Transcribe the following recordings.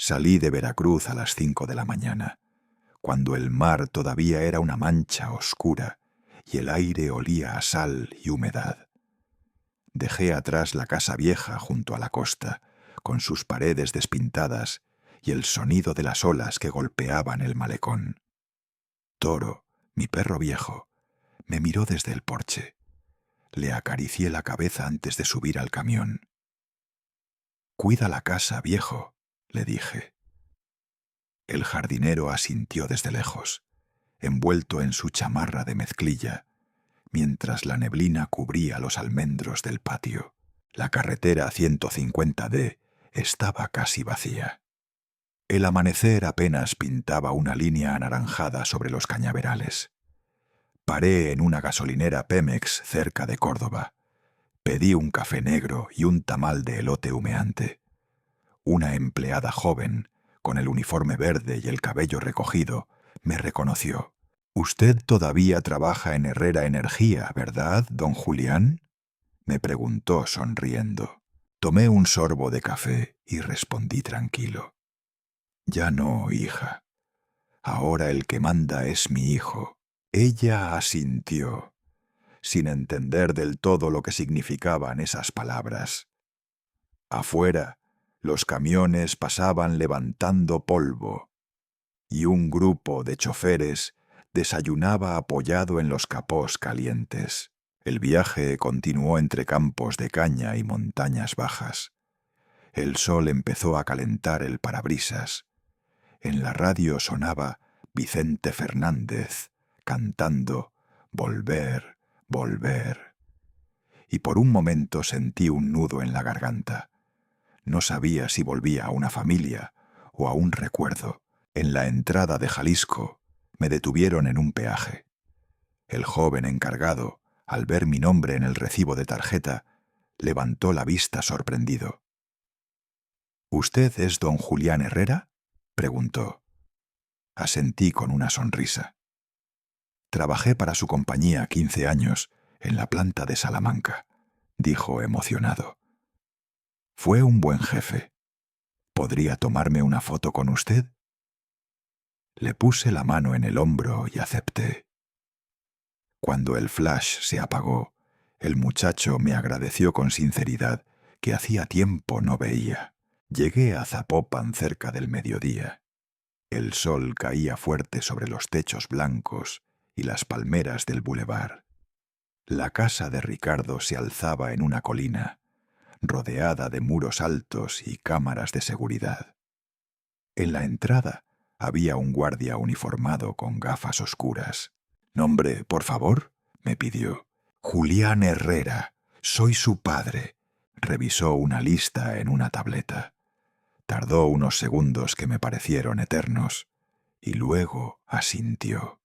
Salí de Veracruz a las 5 de la mañana, cuando el mar todavía era una mancha oscura y el aire olía a sal y humedad. Dejé atrás la casa vieja junto a la costa, con sus paredes despintadas y el sonido de las olas que golpeaban el malecón. Toro, mi perro viejo, me miró desde el porche. Le acaricié la cabeza antes de subir al camión. «Cuida la casa, viejo», le dije. El jardinero asintió desde lejos, envuelto en su chamarra de mezclilla, mientras la neblina cubría los almendros del patio. La carretera 150D estaba casi vacía. El amanecer apenas pintaba una línea anaranjada sobre los cañaverales. Paré en una gasolinera Pemex cerca de Córdoba. Pedí un café negro y un tamal de elote humeante. Una empleada joven, con el uniforme verde y el cabello recogido, me reconoció. «Usted todavía trabaja en Herrera Energía, ¿verdad, don Julián?», me preguntó sonriendo. Tomé un sorbo de café y respondí tranquilo. «Ya no, hija. Ahora el que manda es mi hijo». Ella asintió, sin entender del todo lo que significaban esas palabras. Afuera, los camiones pasaban levantando polvo, y un grupo de choferes desayunaba apoyado en los capós calientes. El viaje continuó entre campos de caña y montañas bajas. El sol empezó a calentar el parabrisas. En la radio sonaba Vicente Fernández cantando «Volver, volver». Y por un momento sentí un nudo en la garganta. No sabía si volvía a una familia o a un recuerdo. En la entrada de Jalisco me detuvieron en un peaje. El joven encargado, al ver mi nombre en el recibo de tarjeta, levantó la vista sorprendido. «¿Usted es don Julián Herrera?», preguntó. Asentí con una sonrisa. «Trabajé para su compañía 15 años en la planta de Salamanca», dijo emocionado. «Fue un buen jefe. ¿Podría tomarme una foto con usted?». Le puse la mano en el hombro y acepté. Cuando el flash se apagó, el muchacho me agradeció con sinceridad que hacía tiempo no veía. Llegué a Zapopan cerca del mediodía. El sol caía fuerte sobre los techos blancos y las palmeras del bulevar. La casa de Ricardo se alzaba en una colina, rodeada de muros altos y cámaras de seguridad. En la entrada había un guardia uniformado con gafas oscuras. «¿Nombre, por favor?», me pidió. «Julián Herrera. Soy su padre». Revisó una lista en una tableta. Tardó unos segundos que me parecieron eternos, y luego asintió.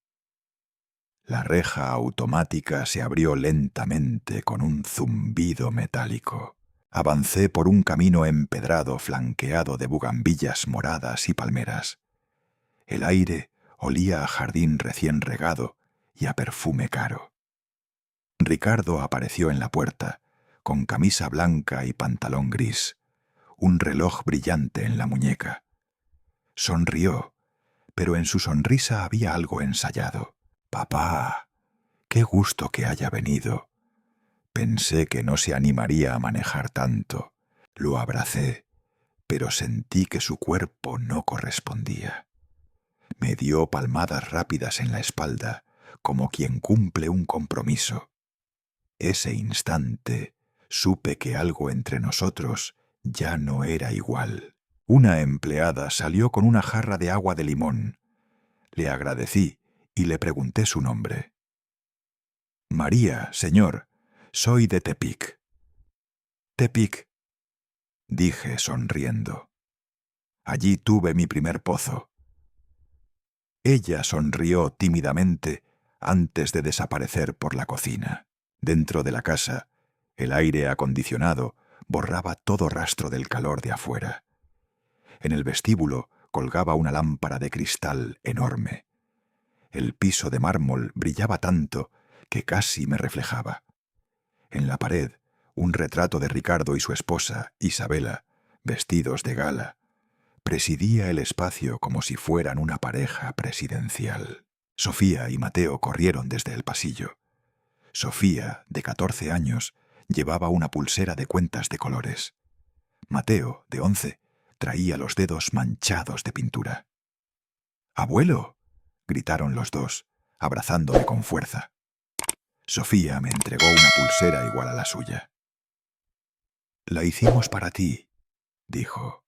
La reja automática se abrió lentamente con un zumbido metálico. Avancé por un camino empedrado flanqueado de bugambillas moradas y palmeras. El aire olía a jardín recién regado y a perfume caro. Ricardo apareció en la puerta, con camisa blanca y pantalón gris, un reloj brillante en la muñeca. Sonrió, pero en su sonrisa había algo ensayado. «Papá, qué gusto que haya venido». Pensé que no se animaría a manejar tanto. Lo abracé, pero sentí que su cuerpo no correspondía. Me dio palmadas rápidas en la espalda, como quien cumple un compromiso. Ese instante supe que algo entre nosotros ya no era igual. Una empleada salió con una jarra de agua de limón. Le agradecí y le pregunté su nombre. «María, señor, soy de Tepic». «Tepic», dije sonriendo. «Allí tuve mi primer pozo». Ella sonrió tímidamente antes de desaparecer por la cocina. Dentro de la casa, el aire acondicionado borraba todo rastro del calor de afuera. En el vestíbulo colgaba una lámpara de cristal enorme. El piso de mármol brillaba tanto que casi me reflejaba. En la pared, un retrato de Ricardo y su esposa, Isabela, vestidos de gala, Presidía el espacio como si fueran una pareja presidencial. Sofía y Mateo corrieron desde el pasillo. Sofía, de 14 años, llevaba una pulsera de cuentas de colores. Mateo, de 11, traía los dedos manchados de pintura. «¡Abuelo!», gritaron los dos, abrazándome con fuerza. Sofía me entregó una pulsera igual a la suya. «La hicimos para ti», dijo.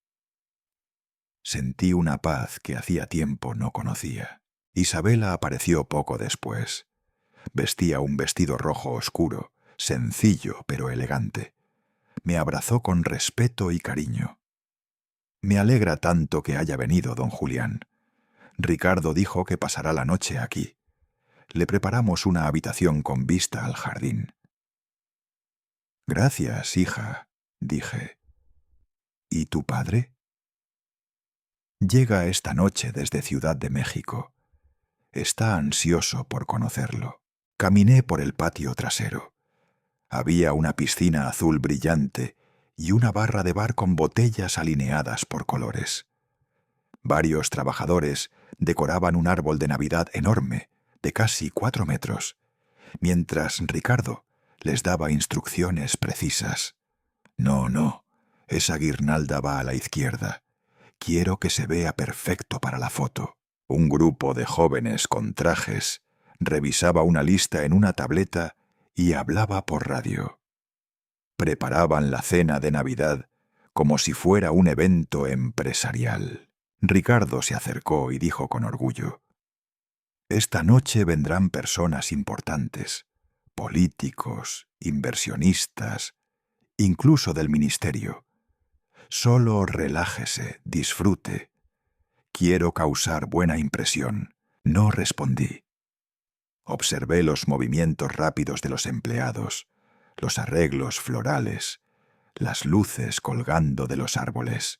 Sentí una paz que hacía tiempo no conocía. Isabela apareció poco después. Vestía un vestido rojo oscuro, sencillo pero elegante. Me abrazó con respeto y cariño. «Me alegra tanto que haya venido, don Julián. Ricardo dijo que pasará la noche aquí. Le preparamos una habitación con vista al jardín». «Gracias, hija», dije. «¿Y tu padre?» «Llega esta noche desde Ciudad de México. Está ansioso por conocerlo». Caminé por el patio trasero. Había una piscina azul brillante y una barra de bar con botellas alineadas por colores. Varios trabajadores decoraban un árbol de Navidad enorme, de casi 4 metros, mientras Ricardo les daba instrucciones precisas. «No, esa guirnalda va a la izquierda. Quiero que se vea perfecto para la foto». Un grupo de jóvenes con trajes revisaba una lista en una tableta y hablaba por radio. Preparaban la cena de Navidad como si fuera un evento empresarial. Ricardo se acercó y dijo con orgullo: «Esta noche vendrán personas importantes, políticos, inversionistas, incluso del ministerio. Solo relájese, disfrute. Quiero causar buena impresión». No respondí. Observé los movimientos rápidos de los empleados, los arreglos florales, las luces colgando de los árboles.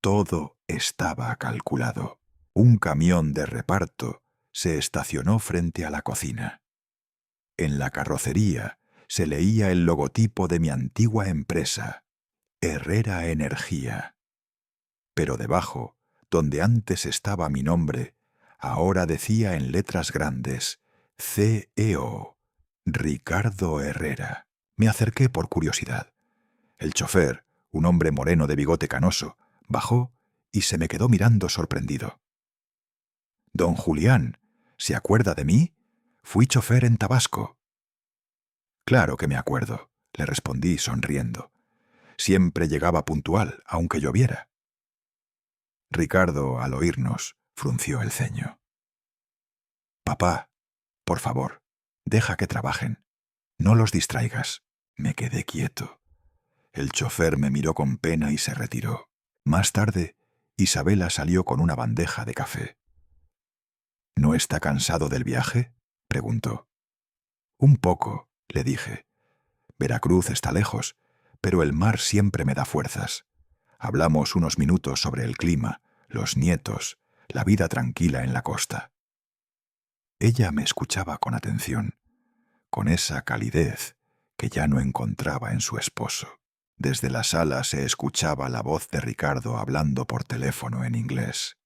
Todo estaba calculado. Un camión de reparto se estacionó frente a la cocina. En la carrocería se leía el logotipo de mi antigua empresa, Herrera Energía. Pero debajo, donde antes estaba mi nombre, ahora decía en letras grandes: CEO, Ricardo Herrera. Me acerqué por curiosidad. El chofer, un hombre moreno de bigote canoso, bajó y se me quedó mirando sorprendido. «Don Julián, ¿se acuerda de mí? Fui chofer en Tabasco». «Claro que me acuerdo», le respondí sonriendo. «Siempre llegaba puntual, aunque lloviera». Ricardo, al oírnos, frunció el ceño. «Papá, por favor, deja que trabajen. No los distraigas». Me quedé quieto. El chofer me miró con pena y se retiró. Más tarde, Isabela salió con una bandeja de café. «¿No está cansado del viaje?», preguntó. «Un poco», le dije. «Veracruz está lejos, pero el mar siempre me da fuerzas». Hablamos unos minutos sobre el clima, los nietos, la vida tranquila en la costa. Ella me escuchaba con atención, con esa calidez que ya no encontraba en su esposo. Desde la sala se escuchaba la voz de Ricardo hablando por teléfono en inglés.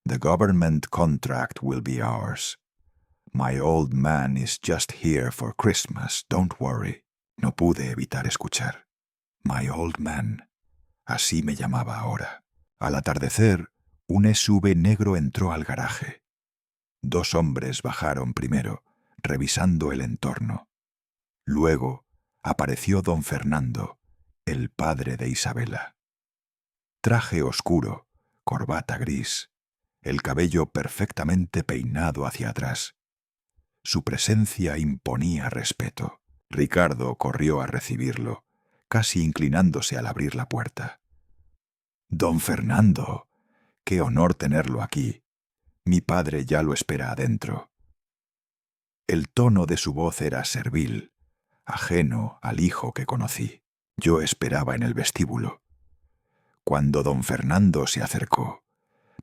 «The government contract will be ours. My old man is just here for Christmas, don't worry». No pude evitar escuchar. «My old man». Así me llamaba ahora. Al atardecer, un SUV negro entró al garaje. 2 hombres bajaron primero, revisando el entorno. Luego apareció don Fernando, el padre de Isabela. Traje oscuro, corbata gris, el cabello perfectamente peinado hacia atrás. Su presencia imponía respeto. Ricardo corrió a recibirlo, casi inclinándose al abrir la puerta. «Don Fernando, qué honor tenerlo aquí. Mi padre ya lo espera adentro». El tono de su voz era servil, ajeno al hijo que conocí. Yo esperaba en el vestíbulo. Cuando don Fernando se acercó,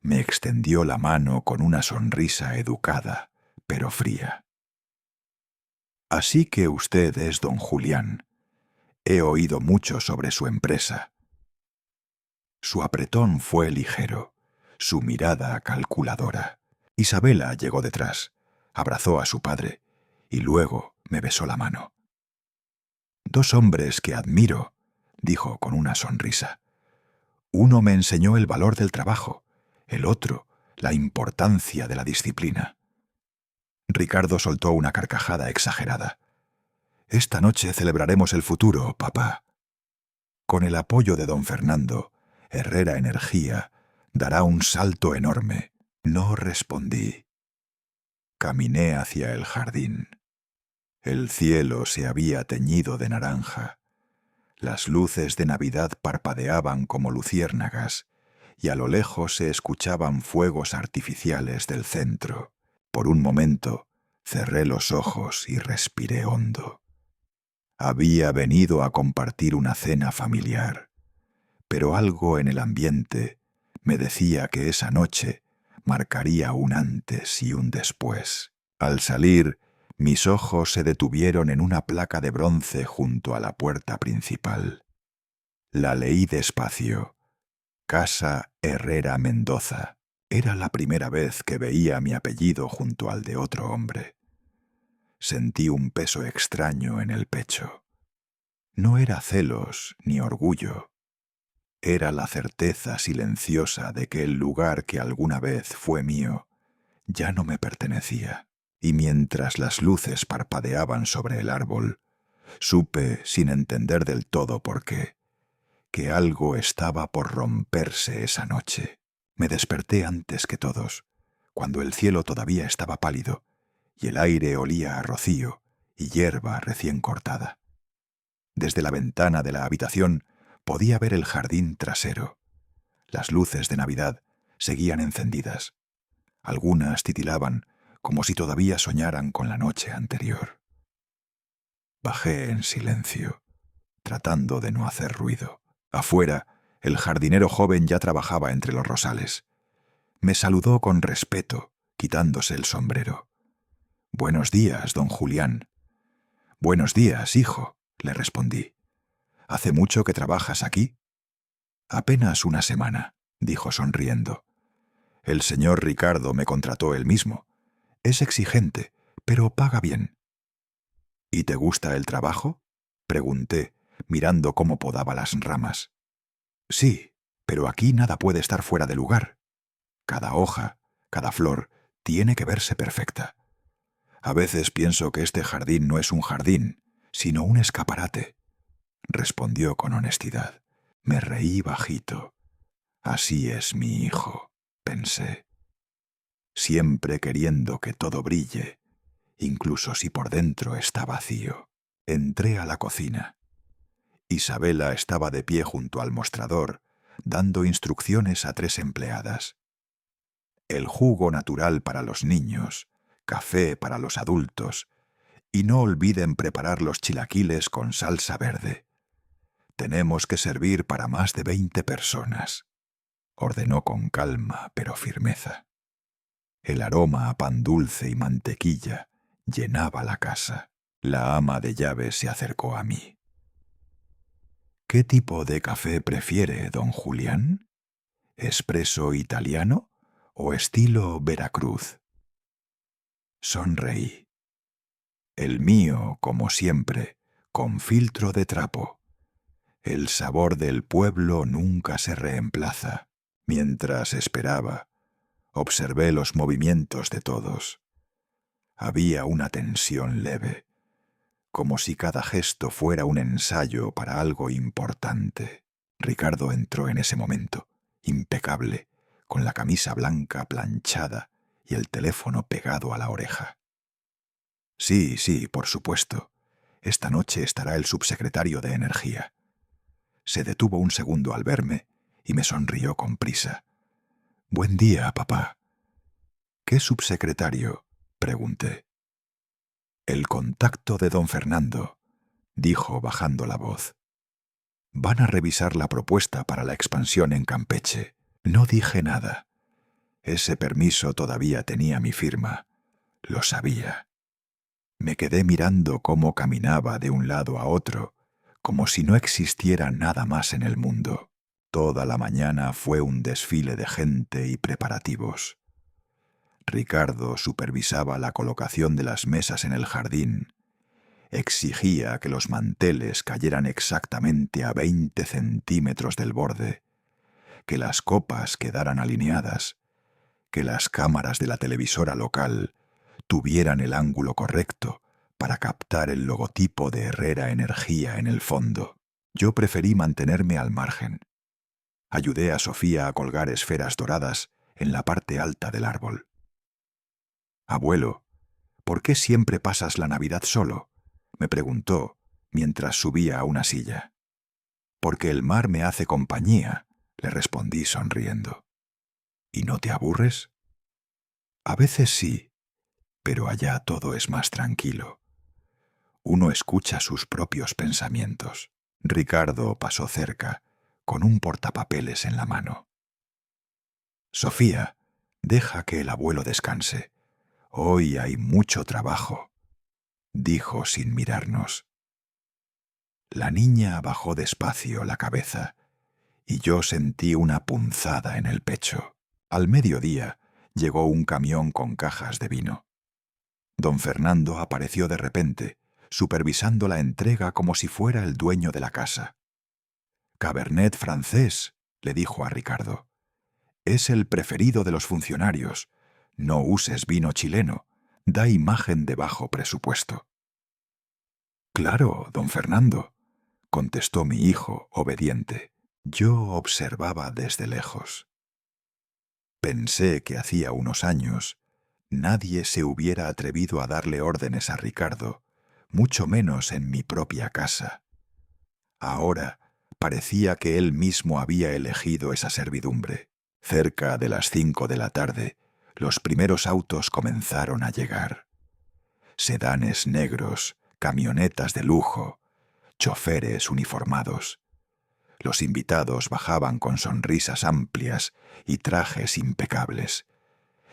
me extendió la mano con una sonrisa educada, pero fría. «Así que usted es don Julián. He oído mucho sobre su empresa». Su apretón fue ligero, su mirada calculadora. Isabela llegó detrás, abrazó a su padre y luego me besó la mano. «Dos hombres que admiro», dijo con una sonrisa. «Uno me enseñó el valor del trabajo, el otro la importancia de la disciplina». Ricardo soltó una carcajada exagerada. «Esta noche celebraremos el futuro, papá». Con el apoyo de don Fernando, Herrera Energía dará un salto enorme. No respondí. Caminé hacia el jardín. El cielo se había teñido de naranja. Las luces de Navidad parpadeaban como luciérnagas y a lo lejos se escuchaban fuegos artificiales del centro. Por un momento cerré los ojos y respiré hondo. Había venido a compartir una cena familiar, pero algo en el ambiente me decía que esa noche marcaría un antes y un después. Al salir, mis ojos se detuvieron en una placa de bronce junto a la puerta principal. La leí despacio. Casa Herrera Mendoza. Era la primera vez que veía mi apellido junto al de otro hombre. Sentí un peso extraño en el pecho. No era celos ni orgullo. Era la certeza silenciosa de que el lugar que alguna vez fue mío ya no me pertenecía. Y mientras las luces parpadeaban sobre el árbol, supe, sin entender del todo por qué, que algo estaba por romperse esa noche. Me desperté antes que todos, cuando el cielo todavía estaba pálido y el aire olía a rocío y hierba recién cortada. Desde la ventana de la habitación podía ver el jardín trasero. Las luces de Navidad seguían encendidas. Algunas titilaban como si todavía soñaran con la noche anterior. Bajé en silencio, tratando de no hacer ruido. Afuera, el jardinero joven ya trabajaba entre los rosales. Me saludó con respeto, quitándose el sombrero. «Buenos días, don Julián». «Buenos días, hijo», le respondí. «¿Hace mucho que trabajas aquí?» «Apenas una semana», dijo sonriendo. «El señor Ricardo me contrató él mismo. Es exigente, pero paga bien». «¿Y te gusta el trabajo?», pregunté, mirando cómo podaba las ramas. «Sí, pero aquí nada puede estar fuera de lugar. Cada hoja, cada flor, tiene que verse perfecta. A veces pienso que este jardín no es un jardín, sino un escaparate», respondió con honestidad. Me reí bajito. «Así es mi hijo», pensé. Siempre queriendo que todo brille, incluso si por dentro está vacío. Entré a la cocina. Isabela estaba de pie junto al mostrador, dando instrucciones a 3 empleadas. El jugo natural para los niños, café para los adultos, y no olviden preparar los chilaquiles con salsa verde. Tenemos que servir para más de 20 personas, ordenó con calma pero firmeza. El aroma a pan dulce y mantequilla llenaba la casa. La ama de llaves se acercó a mí. «¿Qué tipo de café prefiere, don Julián? ¿Espresso italiano o estilo Veracruz?» Sonreí. «El mío, como siempre, con filtro de trapo. El sabor del pueblo nunca se reemplaza». Mientras esperaba, observé los movimientos de todos. Había una tensión leve, como si cada gesto fuera un ensayo para algo importante. Ricardo entró en ese momento, impecable, con la camisa blanca planchada y el teléfono pegado a la oreja. «Sí, por supuesto. Esta noche estará el subsecretario de Energía». Se detuvo un segundo al verme y me sonrió con prisa. «Buen día, papá». «¿Qué subsecretario?», pregunté. «El contacto de don Fernando», dijo bajando la voz. «Van a revisar la propuesta para la expansión en Campeche». No dije nada. Ese permiso todavía tenía mi firma. Lo sabía. Me quedé mirando cómo caminaba de un lado a otro, como si no existiera nada más en el mundo. Toda la mañana fue un desfile de gente y preparativos. Ricardo supervisaba la colocación de las mesas en el jardín. Exigía que los manteles cayeran exactamente a 20 centímetros del borde, que las copas quedaran alineadas, que las cámaras de la televisora local tuvieran el ángulo correcto para captar el logotipo de Herrera Energía en el fondo. Yo preferí mantenerme al margen. Ayudé a Sofía a colgar esferas doradas en la parte alta del árbol. «Abuelo, ¿por qué siempre pasas la Navidad solo?», me preguntó mientras subía a una silla. «Porque el mar me hace compañía», le respondí sonriendo. «¿Y no te aburres?». «A veces sí, pero allá todo es más tranquilo. Uno escucha sus propios pensamientos». Ricardo pasó cerca, con un portapapeles en la mano. «Sofía, deja que el abuelo descanse. Hoy hay mucho trabajo», dijo sin mirarnos. La niña bajó despacio la cabeza y yo sentí una punzada en el pecho. Al mediodía llegó un camión con cajas de vino. Don Fernando apareció de repente, supervisando la entrega como si fuera el dueño de la casa. «Cabernet francés», le dijo a Ricardo. «Es el preferido de los funcionarios. No uses vino chileno. Da imagen de bajo presupuesto». «Claro, don Fernando», contestó mi hijo, obediente. Yo observaba desde lejos. Pensé que hacía unos años nadie se hubiera atrevido a darle órdenes a Ricardo, mucho menos en mi propia casa. Ahora parecía que él mismo había elegido esa servidumbre. Cerca de las 5 de la tarde, los primeros autos comenzaron a llegar. Sedanes negros, camionetas de lujo, choferes uniformados. Los invitados bajaban con sonrisas amplias y trajes impecables.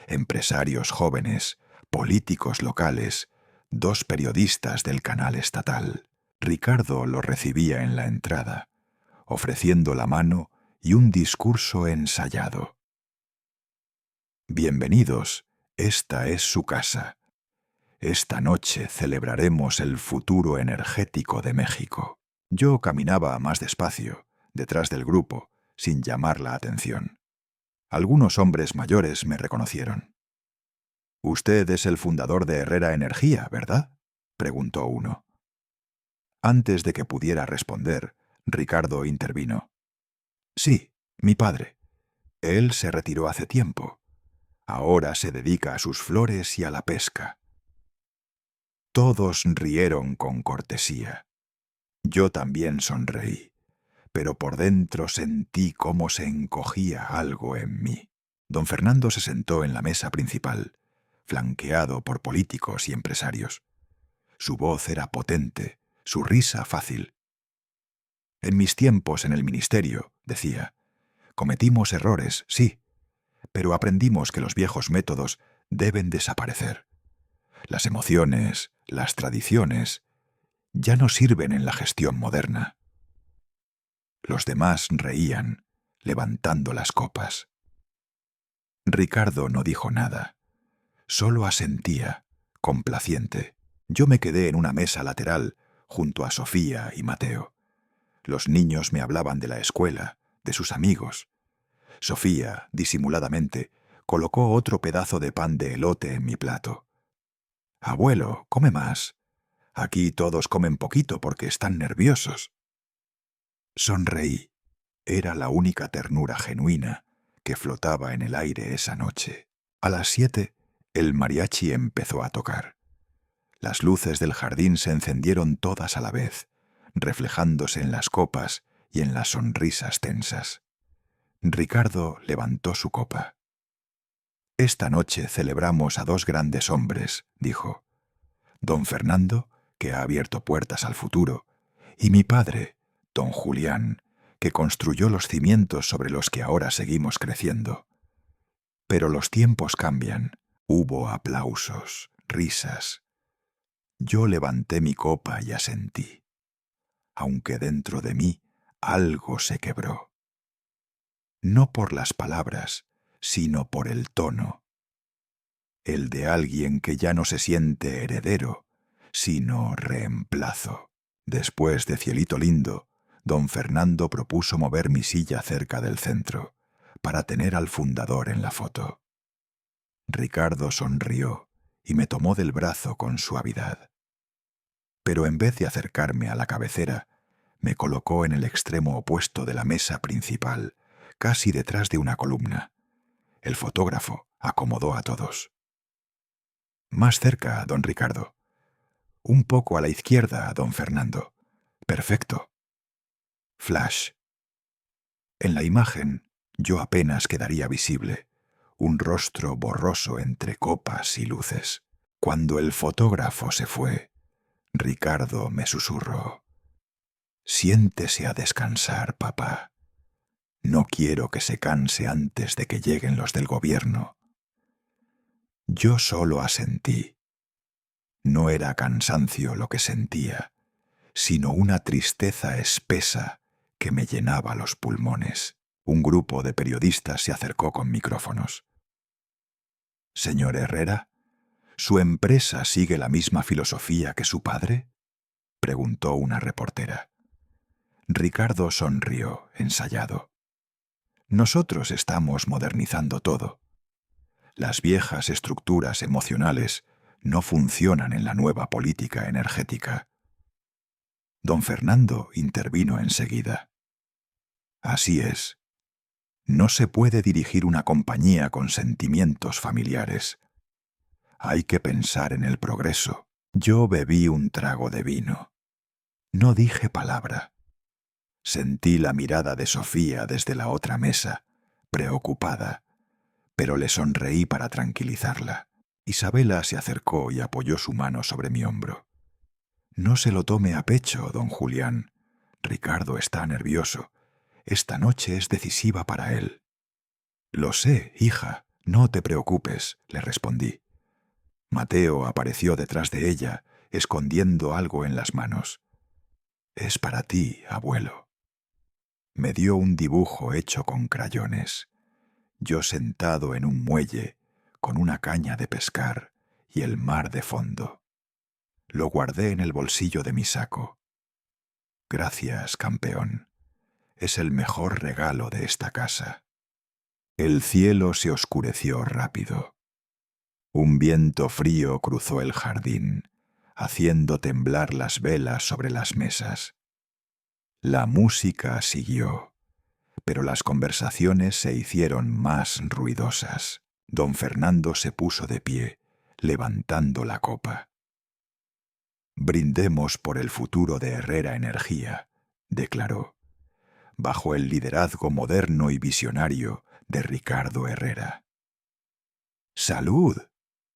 Empresarios jóvenes, políticos locales, 2 periodistas del canal estatal. Ricardo los recibía en la entrada, ofreciendo la mano y un discurso ensayado. «Bienvenidos, esta es su casa. Esta noche celebraremos el futuro energético de México». Yo caminaba más despacio, detrás del grupo, sin llamar la atención. Algunos hombres mayores me reconocieron. «Usted es el fundador de Herrera Energía, ¿verdad?», preguntó uno. Antes de que pudiera responder, Ricardo intervino. «Sí, mi padre. Él se retiró hace tiempo. Ahora se dedica a sus flores y a la pesca». Todos rieron con cortesía. Yo también sonreí, pero por dentro sentí cómo se encogía algo en mí. Don Fernando se sentó en la mesa principal, flanqueado por políticos y empresarios. Su voz era potente, su risa fácil. «En mis tiempos en el ministerio», decía, «cometimos errores, sí, pero aprendimos que los viejos métodos deben desaparecer. Las emociones, las tradiciones, ya no sirven en la gestión moderna». Los demás reían, levantando las copas. Ricardo no dijo nada. Solo asentía, complaciente. Yo me quedé en una mesa lateral, junto a Sofía y Mateo. Los niños me hablaban de la escuela, de sus amigos. Sofía, disimuladamente, colocó otro pedazo de pan de elote en mi plato. «Abuelo, come más. Aquí todos comen poquito porque están nerviosos». Sonreí. Era la única ternura genuina que flotaba en el aire esa noche. A las 7, el mariachi empezó a tocar. Las luces del jardín se encendieron todas a la vez, reflejándose en las copas y en las sonrisas tensas. Ricardo levantó su copa. «Esta noche celebramos a 2 grandes hombres», dijo. «Don Fernando, que ha abierto puertas al futuro, y mi padre, don Julián, que construyó los cimientos sobre los que ahora seguimos creciendo. Pero los tiempos cambian. Hubo aplausos, risas. Yo levanté mi copa y asentí, aunque dentro de mí algo se quebró. no por las palabras, sino por el tono. El de alguien que ya no se siente heredero, sino reemplazo. Después de Cielito Lindo, don Fernando propuso mover mi silla cerca del centro, para tener al fundador en la foto. Ricardo sonrió y me tomó del brazo con suavidad. Pero en vez de acercarme a la cabecera, me colocó en el extremo opuesto de la mesa principal, casi detrás de una columna. El fotógrafo acomodó a todos. Más cerca, don Ricardo. Un poco a la izquierda, don Fernando. Perfecto. Flash. En la imagen, yo apenas quedaría visible, un rostro borroso entre copas y luces. Cuando el fotógrafo se fue, Ricardo me susurró: «Siéntese a descansar, papá. No quiero que se canse antes de que lleguen los del gobierno». Yo solo asentí. No era cansancio lo que sentía, sino una tristeza espesa que me llenaba los pulmones. Un grupo de periodistas se acercó con micrófonos. «Señor Herrera, ¿su empresa sigue la misma filosofía que su padre?», preguntó una reportera. Ricardo sonrió, ensayado. «Nosotros estamos modernizando todo. Las viejas estructuras emocionales no funcionan en la nueva política energética». Don Fernando intervino enseguida. «Así es. No se puede dirigir una compañía con sentimientos familiares. Hay que pensar en el progreso». Yo bebí un trago de vino. No dije palabra. Sentí la mirada de Sofía desde la otra mesa, preocupada, pero le sonreí para tranquilizarla. Isabela se acercó y apoyó su mano sobre mi hombro. «No se lo tome a pecho, don Julián. Ricardo está nervioso. Esta noche es decisiva para él». «Lo sé, hija, no te preocupes», le respondí. Mateo apareció detrás de ella, escondiendo algo en las manos. «Es para ti, abuelo». Me dio un dibujo hecho con crayones. Yo sentado en un muelle, con una caña de pescar y el mar de fondo. Lo guardé en el bolsillo de mi saco. «Gracias, campeón. Es el mejor regalo de esta casa». El cielo se oscureció rápido. Un viento frío cruzó el jardín, haciendo temblar las velas sobre las mesas. La música siguió, pero las conversaciones se hicieron más ruidosas. Don Fernando se puso de pie, levantando la copa. «Brindemos por el futuro de Herrera Energía», declaró, bajo el liderazgo moderno y visionario de Ricardo Herrera. «¡Salud!»,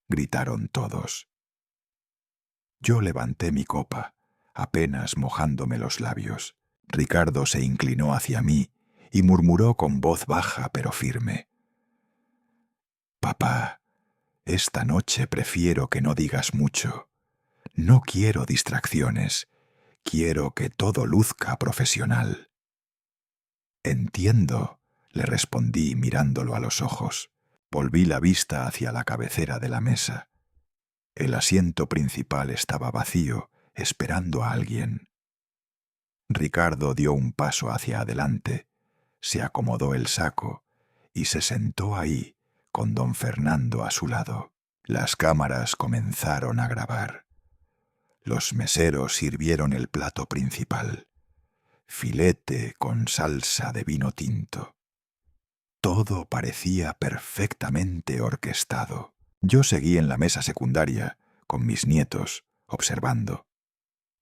gritaron todos. Yo levanté mi copa, apenas mojándome los labios. Ricardo se inclinó hacia mí y murmuró con voz baja pero firme: «Papá, esta noche prefiero que no digas mucho. No quiero distracciones. Quiero que todo luzca profesional». «Entiendo», le respondí mirándolo a los ojos. Volví la vista hacia la cabecera de la mesa. El asiento principal estaba vacío, esperando a alguien. Ricardo dio un paso hacia adelante, se acomodó el saco y se sentó ahí, con don Fernando a su lado. Las cámaras comenzaron a grabar. Los meseros sirvieron el plato principal: filete con salsa de vino tinto. Todo parecía perfectamente orquestado. Yo seguí en la mesa secundaria, con mis nietos, observando.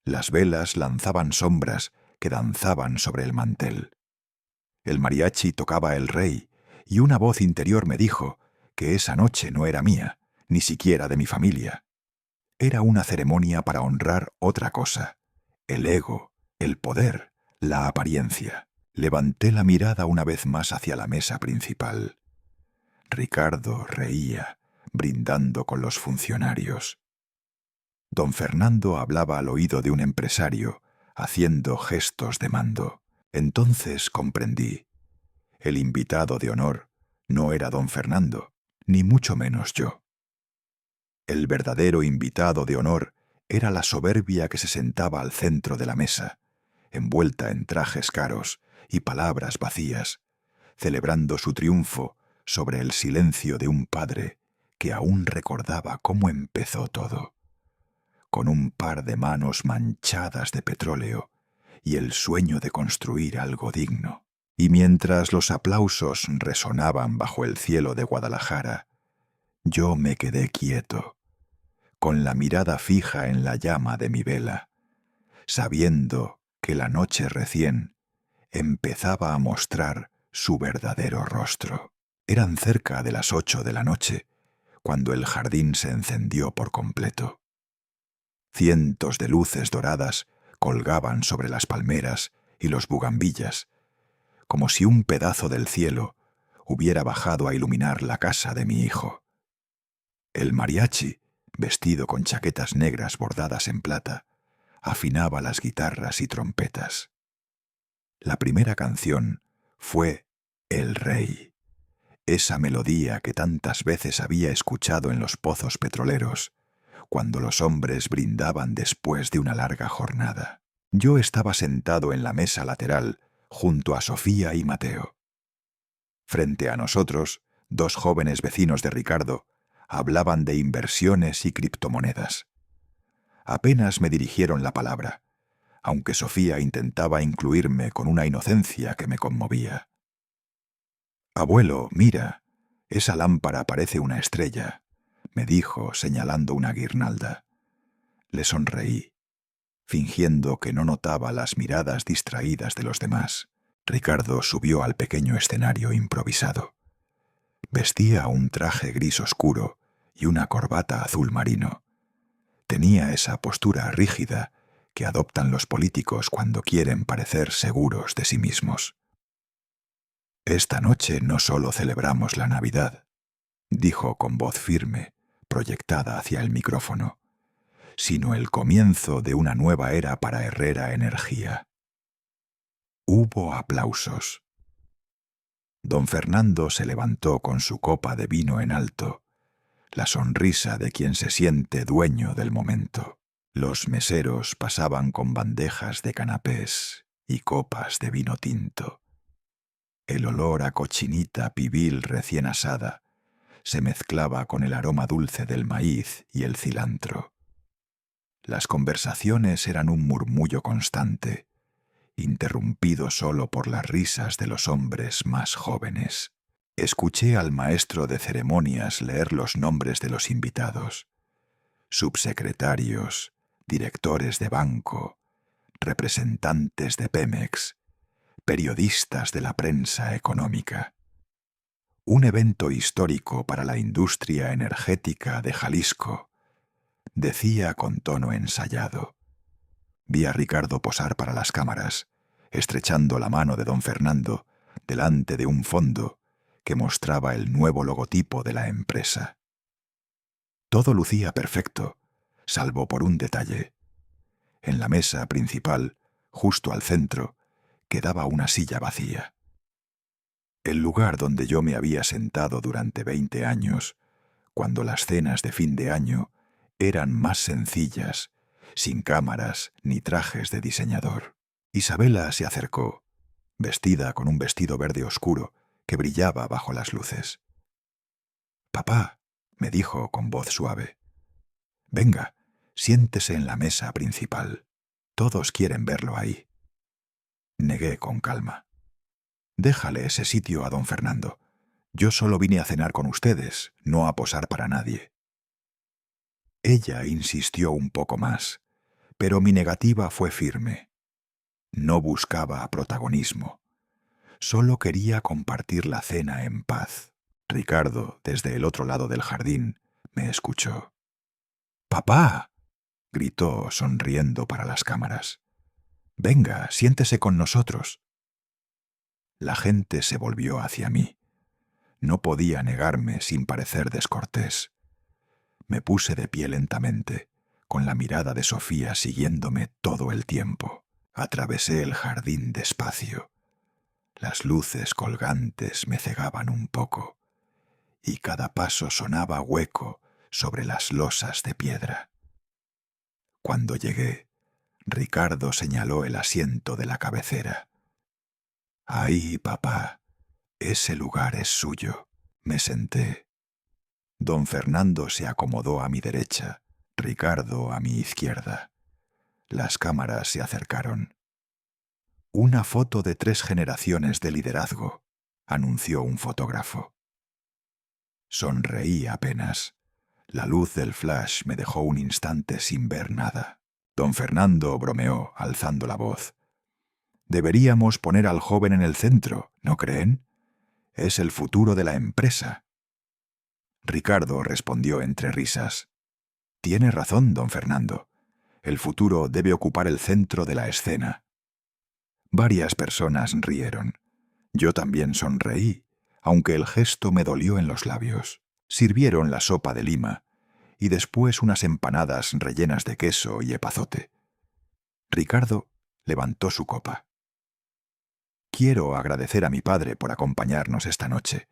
Las velas lanzaban sombras que danzaban sobre el mantel. El mariachi tocaba El Rey, y una voz interior me dijo que esa noche no era mía, ni siquiera de mi familia. Era una ceremonia para honrar otra cosa: el ego, el poder, la apariencia. Levanté la mirada una vez más hacia la mesa principal. Ricardo reía, brindando con los funcionarios. Don Fernando hablaba al oído de un empresario, haciendo gestos de mando. Entonces comprendí. El invitado de honor no era don Fernando, ni mucho menos yo. El verdadero invitado de honor era la soberbia que se sentaba al centro de la mesa, envuelta en trajes caros y palabras vacías, celebrando su triunfo sobre el silencio de un padre que aún recordaba cómo empezó todo, con un par de manos manchadas de petróleo y el sueño de construir algo digno. Y mientras los aplausos resonaban bajo el cielo de Guadalajara, yo me quedé quieto, con la mirada fija en la llama de mi vela, sabiendo que la noche recién empezaba a mostrar su verdadero rostro. Eran cerca de las 8 de la noche, cuando el jardín se encendió por completo. Cientos de luces doradas colgaban sobre las palmeras y los bugambillas, como si un pedazo del cielo hubiera bajado a iluminar la casa de mi hijo. El mariachi, vestido con chaquetas negras bordadas en plata, afinaba las guitarras y trompetas. La primera canción fue El Rey, esa melodía que tantas veces había escuchado en los pozos petroleros, cuando los hombres brindaban después de una larga jornada. Yo estaba sentado en la mesa lateral, junto a Sofía y Mateo. Frente a nosotros, dos jóvenes vecinos de Ricardo hablaban de inversiones y criptomonedas. Apenas me dirigieron la palabra, aunque Sofía intentaba incluirme con una inocencia que me conmovía. «Abuelo, mira, esa lámpara parece una estrella», me dijo señalando una guirnalda. Le sonreí, fingiendo que no notaba las miradas distraídas de los demás. Ricardo subió al pequeño escenario improvisado. Vestía un traje gris oscuro y una corbata azul marino. Tenía esa postura rígida que adoptan los políticos cuando quieren parecer seguros de sí mismos. «Esta noche no solo celebramos la Navidad», dijo con voz firme, proyectada hacia el micrófono, «sino el comienzo de una nueva era para Herrera Energía». Hubo aplausos. Don Fernando se levantó con su copa de vino en alto, la sonrisa de quien se siente dueño del momento. Los meseros pasaban con bandejas de canapés y copas de vino tinto. El olor a cochinita pibil recién asada se mezclaba con el aroma dulce del maíz y el cilantro. Las conversaciones eran un murmullo constante, interrumpido solo por las risas de los hombres más jóvenes. Escuché al maestro de ceremonias leer los nombres de los invitados: subsecretarios, directores de banco, representantes de Pemex, periodistas de la prensa económica. Un evento histórico para la industria energética de Jalisco, decía con tono ensayado. Vi a Ricardo posar para las cámaras, estrechando la mano de don Fernando delante de un fondo que mostraba el nuevo logotipo de la empresa. Todo lucía perfecto, salvo por un detalle. En la mesa principal, justo al centro, quedaba una silla vacía. El lugar donde yo me había sentado durante 20 años, cuando las cenas de fin de año eran más sencillas, sin cámaras ni trajes de diseñador. Isabela se acercó, vestida con un vestido verde oscuro que brillaba bajo las luces. «Papá», me dijo con voz suave, «venga, siéntese en la mesa principal. Todos quieren verlo ahí». Negué con calma. «Déjale ese sitio a don Fernando. Yo solo vine a cenar con ustedes, no a posar para nadie». Ella insistió un poco más, pero mi negativa fue firme. No buscaba protagonismo. Solo quería compartir la cena en paz. Ricardo, desde el otro lado del jardín, me escuchó. «¡Papá!», gritó sonriendo para las cámaras. «Venga, siéntese con nosotros». La gente se volvió hacia mí. No podía negarme sin parecer descortés. Me puse de pie lentamente, con la mirada de Sofía siguiéndome todo el tiempo. Atravesé el jardín despacio. Las luces colgantes me cegaban un poco, y cada paso sonaba hueco sobre las losas de piedra. Cuando llegué, Ricardo señaló el asiento de la cabecera. «Ahí, papá, ese lugar es suyo». Me senté. Don Fernando se acomodó a mi derecha, Ricardo a mi izquierda. Las cámaras se acercaron. «Una foto de 3 generaciones de liderazgo», anunció un fotógrafo. Sonreí apenas. La luz del flash me dejó un instante sin ver nada. Don Fernando bromeó, alzando la voz. «Deberíamos poner al joven en el centro, ¿no creen? Es el futuro de la empresa». Ricardo respondió entre risas. «Tiene razón, don Fernando. El futuro debe ocupar el centro de la escena». Varias personas rieron. Yo también sonreí, aunque el gesto me dolió en los labios. Sirvieron la sopa de lima y después unas empanadas rellenas de queso y epazote. Ricardo levantó su copa. «Quiero agradecer a mi padre por acompañarnos esta noche.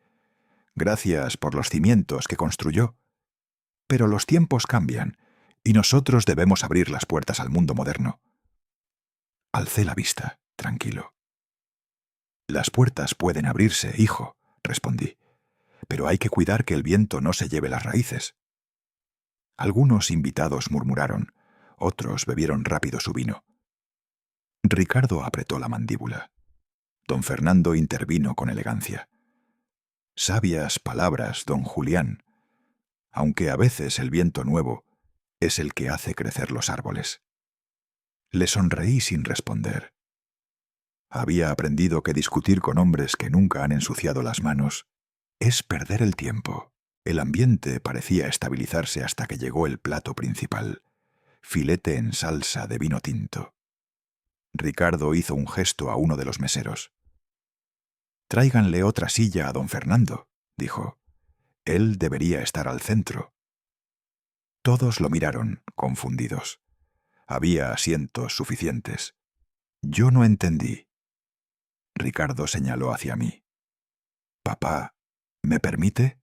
Gracias por los cimientos que construyó. Pero los tiempos cambian y nosotros debemos abrir las puertas al mundo moderno». Alcé la vista, tranquilo. «Las puertas pueden abrirse, hijo», respondí, «pero hay que cuidar que el viento no se lleve las raíces». Algunos invitados murmuraron, otros bebieron rápido su vino. Ricardo apretó la mandíbula. Don Fernando intervino con elegancia. «Sabias palabras, don Julián, aunque a veces el viento nuevo es el que hace crecer los árboles». Le sonreí sin responder. Había aprendido que discutir con hombres que nunca han ensuciado las manos es perder el tiempo. El ambiente parecía estabilizarse hasta que llegó el plato principal, filete en salsa de vino tinto. Ricardo hizo un gesto a uno de los meseros. «Tráiganle otra silla a don Fernando», dijo. «Él debería estar al centro». Todos lo miraron, confundidos. Había asientos suficientes. Yo no entendí. Ricardo señaló hacia mí. «Papá, ¿me permite?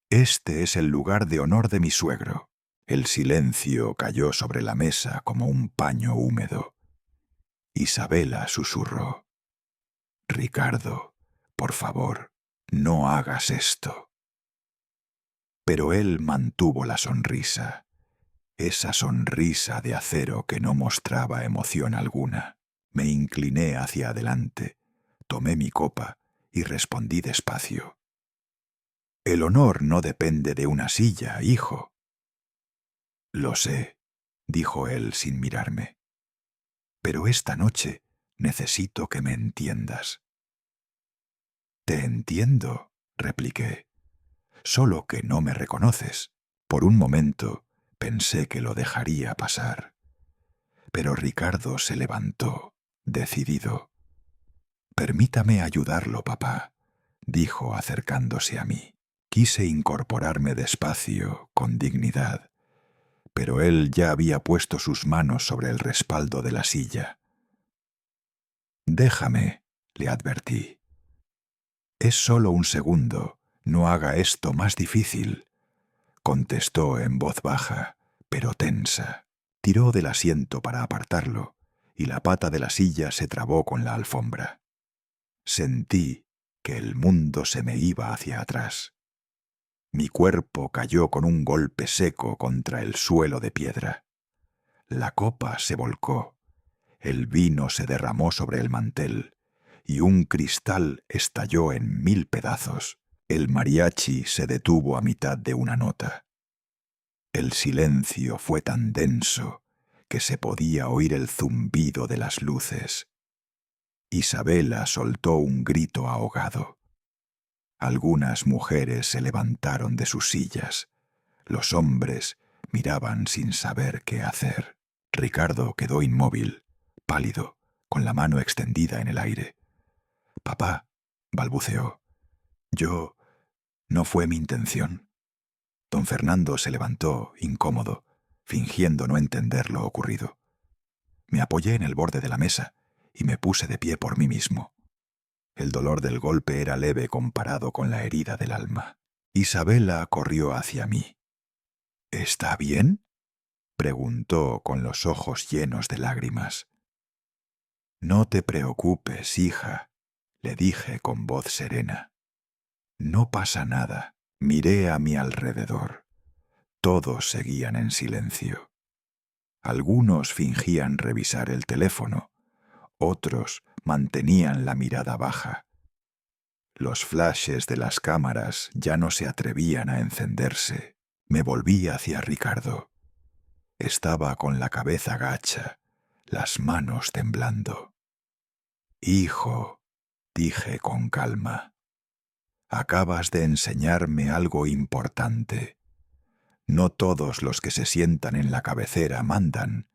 Este es el lugar de honor de mi suegro». El silencio cayó sobre la mesa como un paño húmedo. Isabela susurró. «Ricardo, por favor, no hagas esto». Pero él mantuvo la sonrisa, esa sonrisa de acero que no mostraba emoción alguna. Me incliné hacia adelante, tomé mi copa y respondí despacio. «El honor no depende de una silla, hijo». «Lo sé», dijo él sin mirarme. «Pero esta noche necesito que me entiendas». «Te entiendo», repliqué. «Solo que no me reconoces». Por un momento pensé que lo dejaría pasar. Pero Ricardo se levantó, decidido. «Permítame ayudarlo, papá», dijo acercándose a mí. Quise incorporarme despacio, con dignidad, pero él ya había puesto sus manos sobre el respaldo de la silla. «Déjame», le advertí. «Es solo un segundo, no haga esto más difícil», contestó en voz baja, pero tensa. Tiró del asiento para apartarlo, y la pata de la silla se trabó con la alfombra. Sentí que el mundo se me iba hacia atrás. Mi cuerpo cayó con un golpe seco contra el suelo de piedra. La copa se volcó, el vino se derramó sobre el mantel, y un cristal estalló en 1000 pedazos. El mariachi se detuvo a mitad de una nota. El silencio fue tan denso que se podía oír el zumbido de las luces. Isabela soltó un grito ahogado. Algunas mujeres se levantaron de sus sillas. Los hombres miraban sin saber qué hacer. Ricardo quedó inmóvil, pálido, con la mano extendida en el aire. «Papá», balbuceó, «no fue mi intención». Don Fernando se levantó, incómodo, fingiendo no entender lo ocurrido. Me apoyé en el borde de la mesa y me puse de pie por mí mismo. El dolor del golpe era leve comparado con la herida del alma. Isabela corrió hacia mí. —¿Está bien? —preguntó con los ojos llenos de lágrimas. —No te preocupes, hija —le dije con voz serena—. No pasa nada. Miré a mi alrededor. Todos seguían en silencio. Algunos fingían revisar el teléfono. Otros mantenían la mirada baja. Los flashes de las cámaras ya no se atrevían a encenderse. Me volví hacia Ricardo. Estaba con la cabeza gacha, las manos temblando. —Hijo —dije con calma—, acabas de enseñarme algo importante. No todos los que se sientan en la cabecera mandan,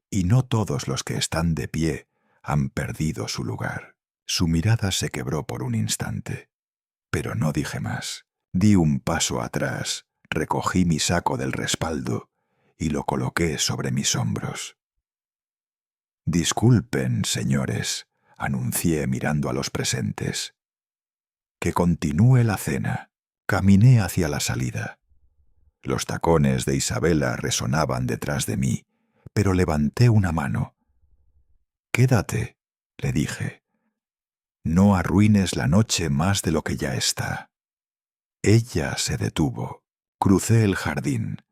y no todos los que están de pie han perdido su lugar. Su mirada se quebró por un instante, pero no dije más. Di un paso atrás, recogí mi saco del respaldo y lo coloqué sobre mis hombros. —Disculpen, señores —anuncié mirando a los presentes—. Que continúe la cena. Caminé hacia la salida. Los tacones de Isabela resonaban detrás de mí, pero levanté una mano. —Quédate —le dije—. No arruines la noche más de lo que ya está. Ella se detuvo. Crucé el jardín.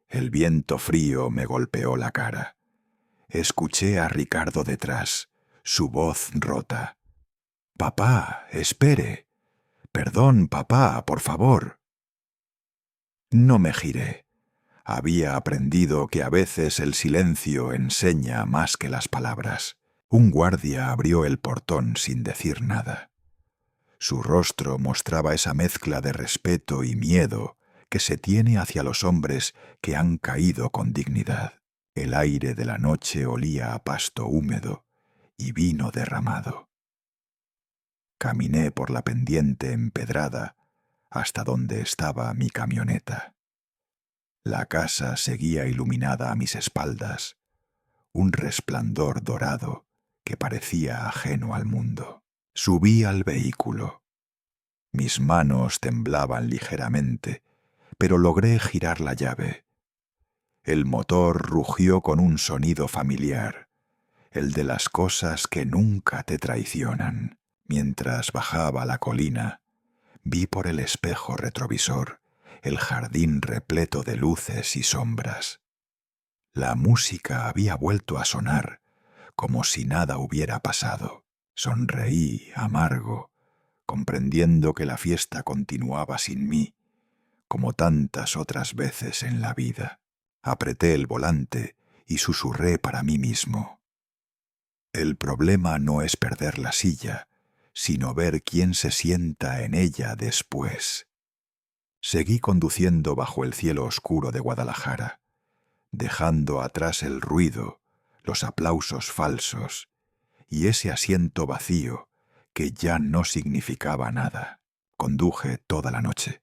El viento frío me golpeó la cara. Escuché a Ricardo detrás, su voz rota. —Papá, espere. Perdón, papá, por favor. No me giré. Había aprendido que a veces el silencio enseña más que las palabras. Un guardia abrió el portón sin decir nada. Su rostro mostraba esa mezcla de respeto y miedo que se tiene hacia los hombres que han caído con dignidad. El aire de la noche olía a pasto húmedo y vino derramado. Caminé por la pendiente empedrada hasta donde estaba mi camioneta. La casa seguía iluminada a mis espaldas, un resplandor dorado que parecía ajeno al mundo. Subí al vehículo. Mis manos temblaban ligeramente, pero logré girar la llave. El motor rugió con un sonido familiar, el de las cosas que nunca te traicionan. Mientras bajaba la colina, vi por el espejo retrovisor el jardín repleto de luces y sombras. La música había vuelto a sonar, como si nada hubiera pasado. Sonreí, amargo, comprendiendo que la fiesta continuaba sin mí, como tantas otras veces en la vida. Apreté el volante y susurré para mí mismo: el problema no es perder la silla, sino ver quién se sienta en ella después. Seguí conduciendo bajo el cielo oscuro de Guadalajara, dejando atrás el ruido, los aplausos falsos y ese asiento vacío que ya no significaba nada. Conduje toda la noche.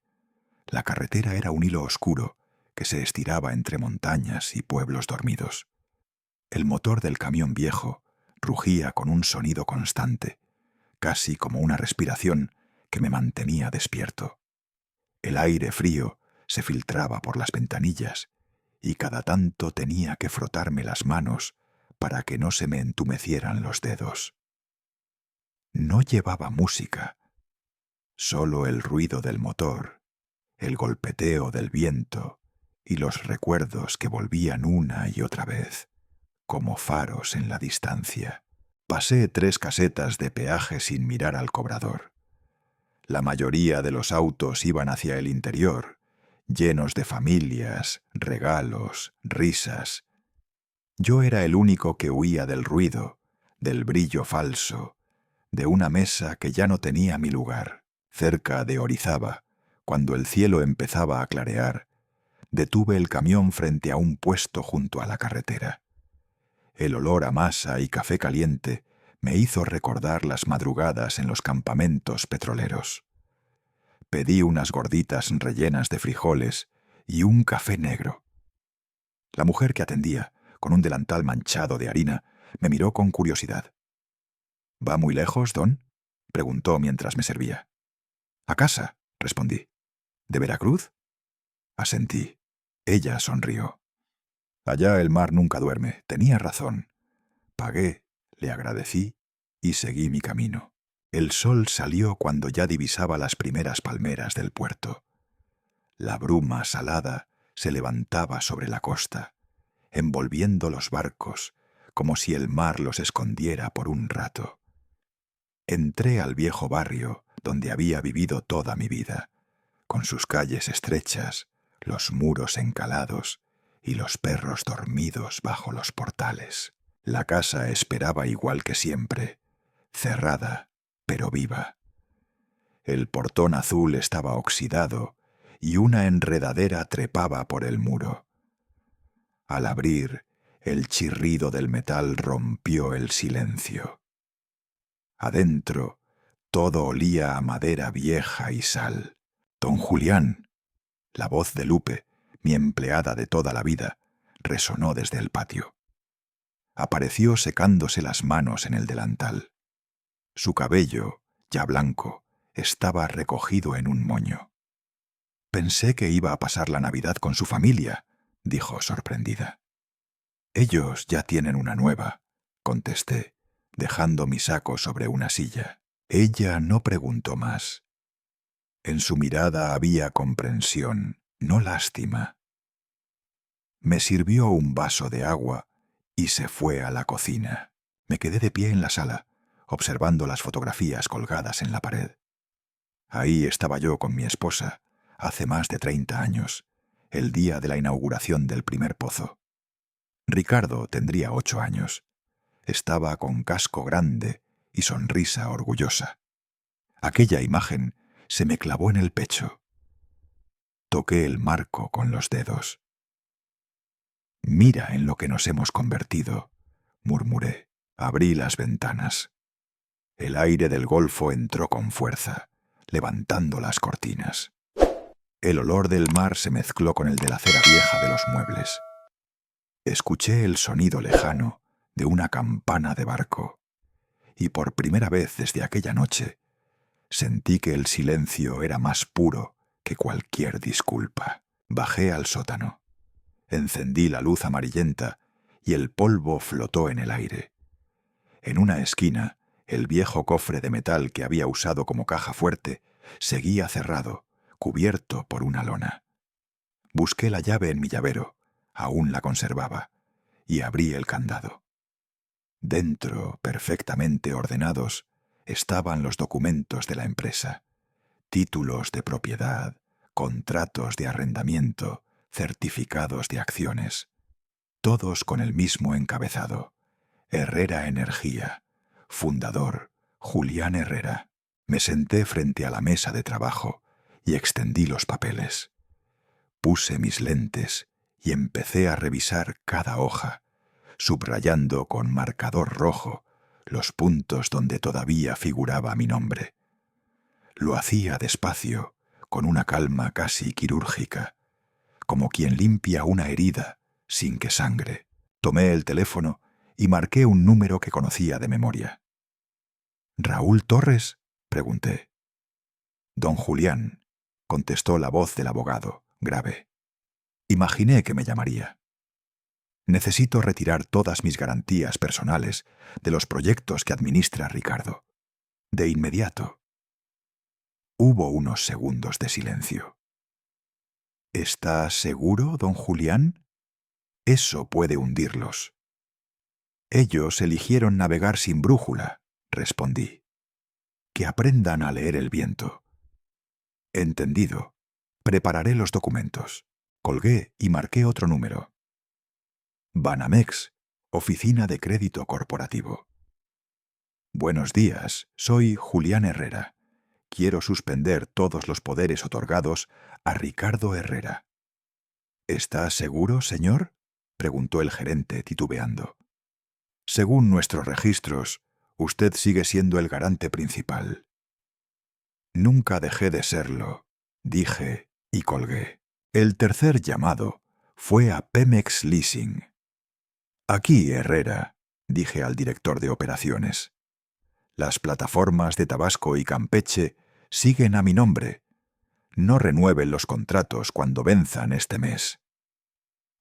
La carretera era un hilo oscuro que se estiraba entre montañas y pueblos dormidos. El motor del camión viejo rugía con un sonido constante, casi como una respiración que me mantenía despierto. El aire frío se filtraba por las ventanillas y cada tanto tenía que frotarme las manos para que no se me entumecieran los dedos. No llevaba música, solo el ruido del motor, el golpeteo del viento y los recuerdos que volvían una y otra vez, como faros en la distancia. Pasé 3 casetas de peaje sin mirar al cobrador. La mayoría de los autos iban hacia el interior, llenos de familias, regalos, risas. Yo era el único que huía del ruido, del brillo falso, de una mesa que ya no tenía mi lugar. Cerca de Orizaba, cuando el cielo empezaba a clarear, detuve el camión frente a un puesto junto a la carretera. El olor a masa y café caliente me hizo recordar las madrugadas en los campamentos petroleros. Pedí unas gorditas rellenas de frijoles y un café negro. La mujer que atendía, con un delantal manchado de harina, me miró con curiosidad. —¿Va muy lejos, don? preguntó mientras me servía. «A casa», respondí. «¿De Veracruz?» Asentí. Ella sonrió. «Allá el mar nunca duerme. Tenía razón». Pagué, le agradecí y seguí mi camino. El sol salió cuando ya divisaba las primeras palmeras del puerto. La bruma salada se levantaba sobre la costa, envolviendo los barcos, como si el mar los escondiera por un rato. Entré al viejo barrio donde había vivido toda mi vida, con sus calles estrechas, los muros encalados y los perros dormidos bajo los portales. La casa esperaba igual que siempre, cerrada, pero viva. El portón azul estaba oxidado y una enredadera trepaba por el muro. Al abrir, el chirrido del metal rompió el silencio. Adentro, todo olía a madera vieja y sal. «Don Julián», la voz de Lupe, mi empleada de toda la vida, resonó desde el patio. Apareció secándose las manos en el delantal. Su cabello, ya blanco, estaba recogido en un moño. «Pensé que iba a pasar la Navidad con su familia», dijo sorprendida. «Ellos ya tienen una nueva», contesté, dejando mi saco sobre una silla. Ella no preguntó más. En su mirada había comprensión, no lástima. Me sirvió un vaso de agua y se fue a la cocina. Me quedé de pie en la sala, observando las fotografías colgadas en la pared. Ahí estaba yo con mi esposa, hace más de 30 años, el día de la inauguración del primer pozo. Ricardo tendría 8 años. Estaba con casco grande y sonrisa orgullosa. Aquella imagen se me clavó en el pecho. Toqué el marco con los dedos. «Mira en lo que nos hemos convertido», murmuré. Abrí las ventanas. El aire del Golfo entró con fuerza, levantando las cortinas. El olor del mar se mezcló con el de la cera vieja de los muebles. Escuché el sonido lejano de una campana de barco, y por primera vez desde aquella noche sentí que el silencio era más puro que cualquier disculpa. Bajé al sótano. Encendí la luz amarillenta y el polvo flotó en el aire. En una esquina, el viejo cofre de metal que había usado como caja fuerte seguía cerrado, cubierto por una lona. Busqué la llave en mi llavero, aún la conservaba, y abrí el candado. Dentro, perfectamente ordenados, estaban los documentos de la empresa: títulos de propiedad, contratos de arrendamiento, certificados de acciones, todos con el mismo encabezado: Herrera Energía, fundador Julián Herrera. Me senté frente a la mesa de trabajo y extendí los papeles. Puse mis lentes y empecé a revisar cada hoja, subrayando con marcador rojo los puntos donde todavía figuraba mi nombre. Lo hacía despacio, con una calma casi quirúrgica, como quien limpia una herida sin que sangre. Tomé el teléfono y marqué un número que conocía de memoria. «¿Raúl Torres?», pregunté. «Don Julián», contestó la voz del abogado, grave. Imaginé que me llamaría. «Necesito retirar todas mis garantías personales de los proyectos que administra Ricardo. De inmediato». Hubo unos segundos de silencio. «¿Está seguro, don Julián? Eso puede hundirlos». «Ellos eligieron navegar sin brújula», respondí. «Que aprendan a leer el viento». «Entendido. Prepararé los documentos». Colgué y marqué otro número. «Banamex, Oficina de Crédito Corporativo». «Buenos días, soy Julián Herrera. Quiero suspender todos los poderes otorgados a Ricardo Herrera». «¿Está seguro, señor?», preguntó el gerente titubeando. «Según nuestros registros, usted sigue siendo el garante principal». «Nunca dejé de serlo», dije y colgué. El tercer llamado fue a Pemex Leasing. «Aquí, Herrera», dije al director de operaciones. Las plataformas de Tabasco y Campeche siguen a mi nombre. No renueven los contratos cuando venzan este mes.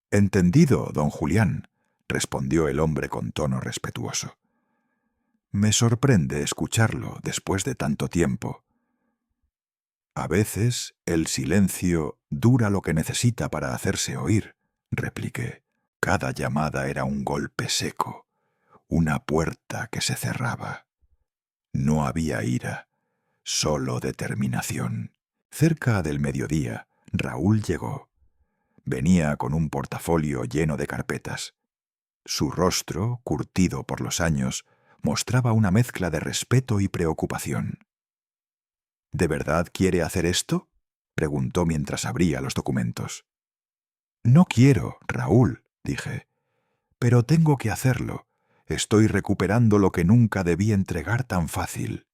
Entendido, don Julián, respondió el hombre con tono respetuoso. Me sorprende escucharlo después de tanto tiempo. A veces el silencio dura lo que necesita para hacerse oír, repliqué. Cada llamada era un golpe seco, una puerta que se cerraba. No había ira, solo determinación. Cerca del mediodía, Raúl llegó. Venía con un portafolio lleno de carpetas. Su rostro, curtido por los años, mostraba una mezcla de respeto y preocupación. ¿De verdad quiere hacer esto?, preguntó mientras abría los documentos. No quiero, Raúl, dije, pero tengo que hacerlo. Estoy recuperando lo que nunca debí entregar tan fácil.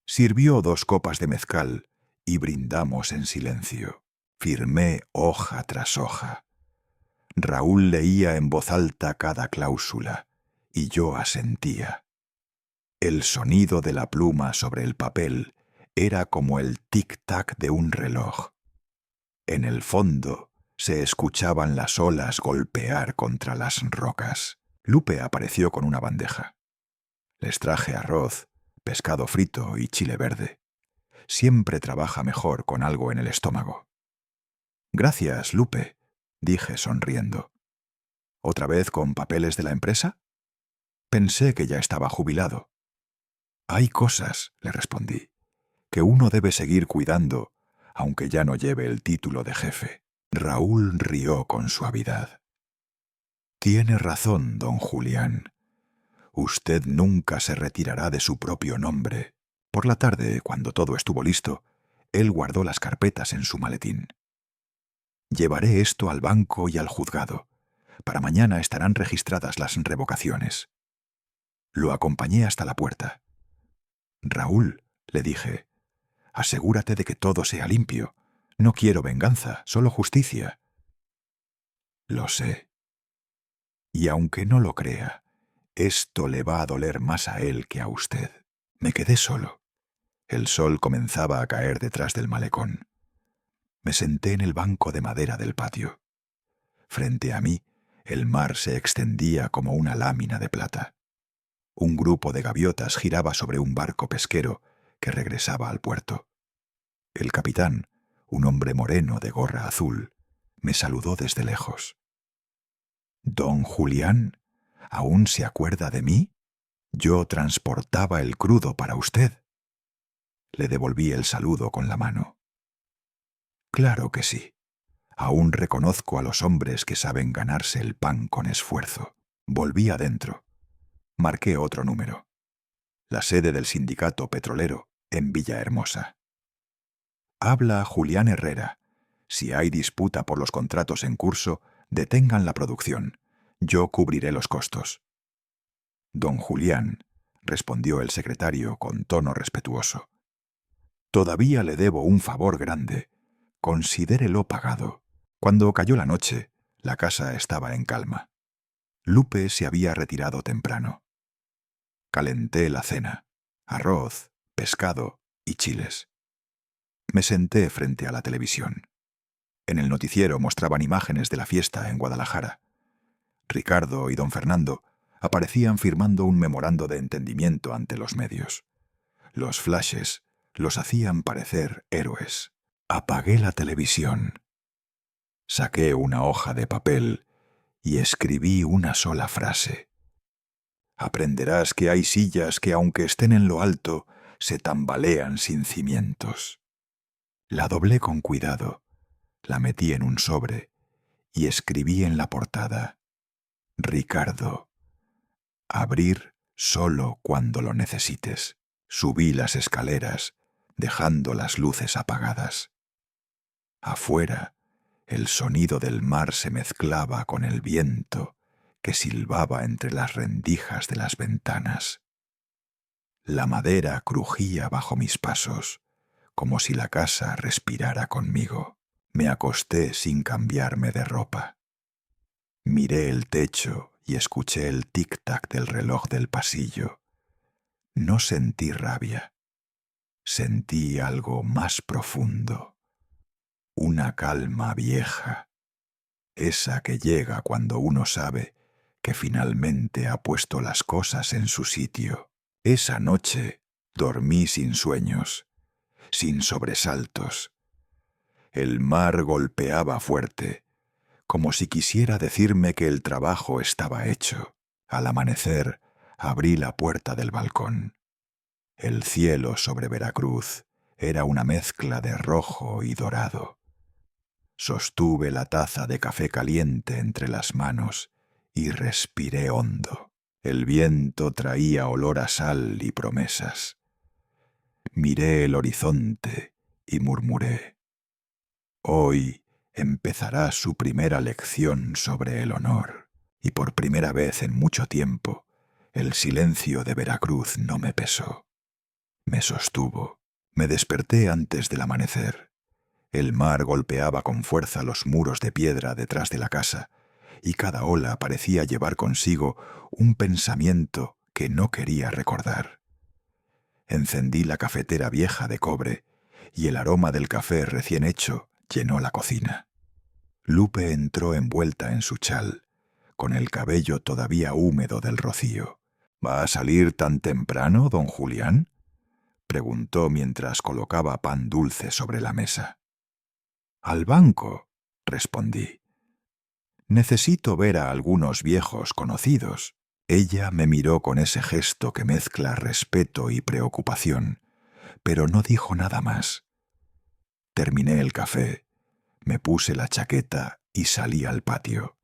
Sirvió 2 copas de mezcal y brindamos en silencio. Firmé hoja tras hoja. Raúl leía en voz alta cada cláusula y yo asentía. El sonido de la pluma sobre el papel era como el tic-tac de un reloj. En el fondo se escuchaban las olas golpear contra las rocas. Lupe apareció con una bandeja. Les traje arroz, pescado frito y chile verde. Siempre trabaja mejor con algo en el estómago. Gracias, Lupe, dije sonriendo. ¿Otra vez con papeles de la empresa? Pensé que ya estaba jubilado. Hay cosas, le respondí, que uno debe seguir cuidando, aunque ya no lleve el título de jefe. Raúl rió con suavidad. Tiene razón, don Julián. Usted nunca se retirará de su propio nombre. Por la tarde, cuando todo estuvo listo, él guardó las carpetas en su maletín. Llevaré esto al banco y al juzgado. Para mañana estarán registradas las revocaciones. Lo acompañé hasta la puerta. Raúl, le dije, asegúrate de que todo sea limpio. No quiero venganza, solo justicia. Lo sé. Y aunque no lo crea, esto le va a doler más a él que a usted. Me quedé solo. El sol comenzaba a caer detrás del malecón. Me senté en el banco de madera del patio. Frente a mí, el mar se extendía como una lámina de plata. Un grupo de gaviotas giraba sobre un barco pesquero que regresaba al puerto. El capitán, un hombre moreno de gorra azul, me saludó desde lejos. «¿Don Julián aún se acuerda de mí? Yo transportaba el crudo para usted». Le devolví el saludo con la mano. «Claro que sí. Aún reconozco a los hombres que saben ganarse el pan con esfuerzo». Volví adentro. Marqué otro número. La sede del sindicato petrolero en Villahermosa. Habla Julián Herrera. Si hay disputa por los contratos en curso, detengan la producción. Yo cubriré los costos. Don Julián, respondió el secretario con tono respetuoso. Todavía le debo un favor grande. Considérelo pagado. Cuando cayó la noche, la casa estaba en calma. Lupe se había retirado temprano. Calenté la cena, arroz, pescado y chiles. Me senté frente a la televisión. En el noticiero mostraban imágenes de la fiesta en Guadalajara. Ricardo y don Fernando aparecían firmando un memorando de entendimiento ante los medios. Los flashes los hacían parecer héroes. Apagué la televisión. Saqué una hoja de papel y escribí una sola frase. Aprenderás que hay sillas que, aunque estén en lo alto, se tambalean sin cimientos. La doblé con cuidado, la metí en un sobre y escribí en la portada: Ricardo, abrir solo cuando lo necesites. Subí las escaleras, dejando las luces apagadas. Afuera, el sonido del mar se mezclaba con el viento que silbaba entre las rendijas de las ventanas. La madera crujía bajo mis pasos, como si la casa respirara conmigo. Me acosté sin cambiarme de ropa. Miré el techo y escuché el tic-tac del reloj del pasillo. No sentí rabia. Sentí algo más profundo. Una calma vieja. Esa que llega cuando uno sabe que finalmente ha puesto las cosas en su sitio. Esa noche dormí sin sueños, sin sobresaltos. El mar golpeaba fuerte, como si quisiera decirme que el trabajo estaba hecho. Al amanecer, abrí la puerta del balcón. El cielo sobre Veracruz era una mezcla de rojo y dorado. Sostuve la taza de café caliente entre las manos y respiré hondo. El viento traía olor a sal y promesas. Miré el horizonte y murmuré: hoy empezará su primera lección sobre el honor, y por primera vez en mucho tiempo el silencio de Veracruz no me pesó. Me sostuvo. Me desperté antes del amanecer. El mar golpeaba con fuerza los muros de piedra detrás de la casa, y cada ola parecía llevar consigo un pensamiento que no quería recordar. Encendí la cafetera vieja de cobre, y el aroma del café recién hecho llenó la cocina. Lupe entró envuelta en su chal, con el cabello todavía húmedo del rocío. —¿Va a salir tan temprano, don Julián? —preguntó mientras colocaba pan dulce sobre la mesa. —Al banco —respondí—. Necesito ver a algunos viejos conocidos. Ella me miró con ese gesto que mezcla respeto y preocupación, pero no dijo nada más. Terminé el café, me puse la chaqueta y salí al patio.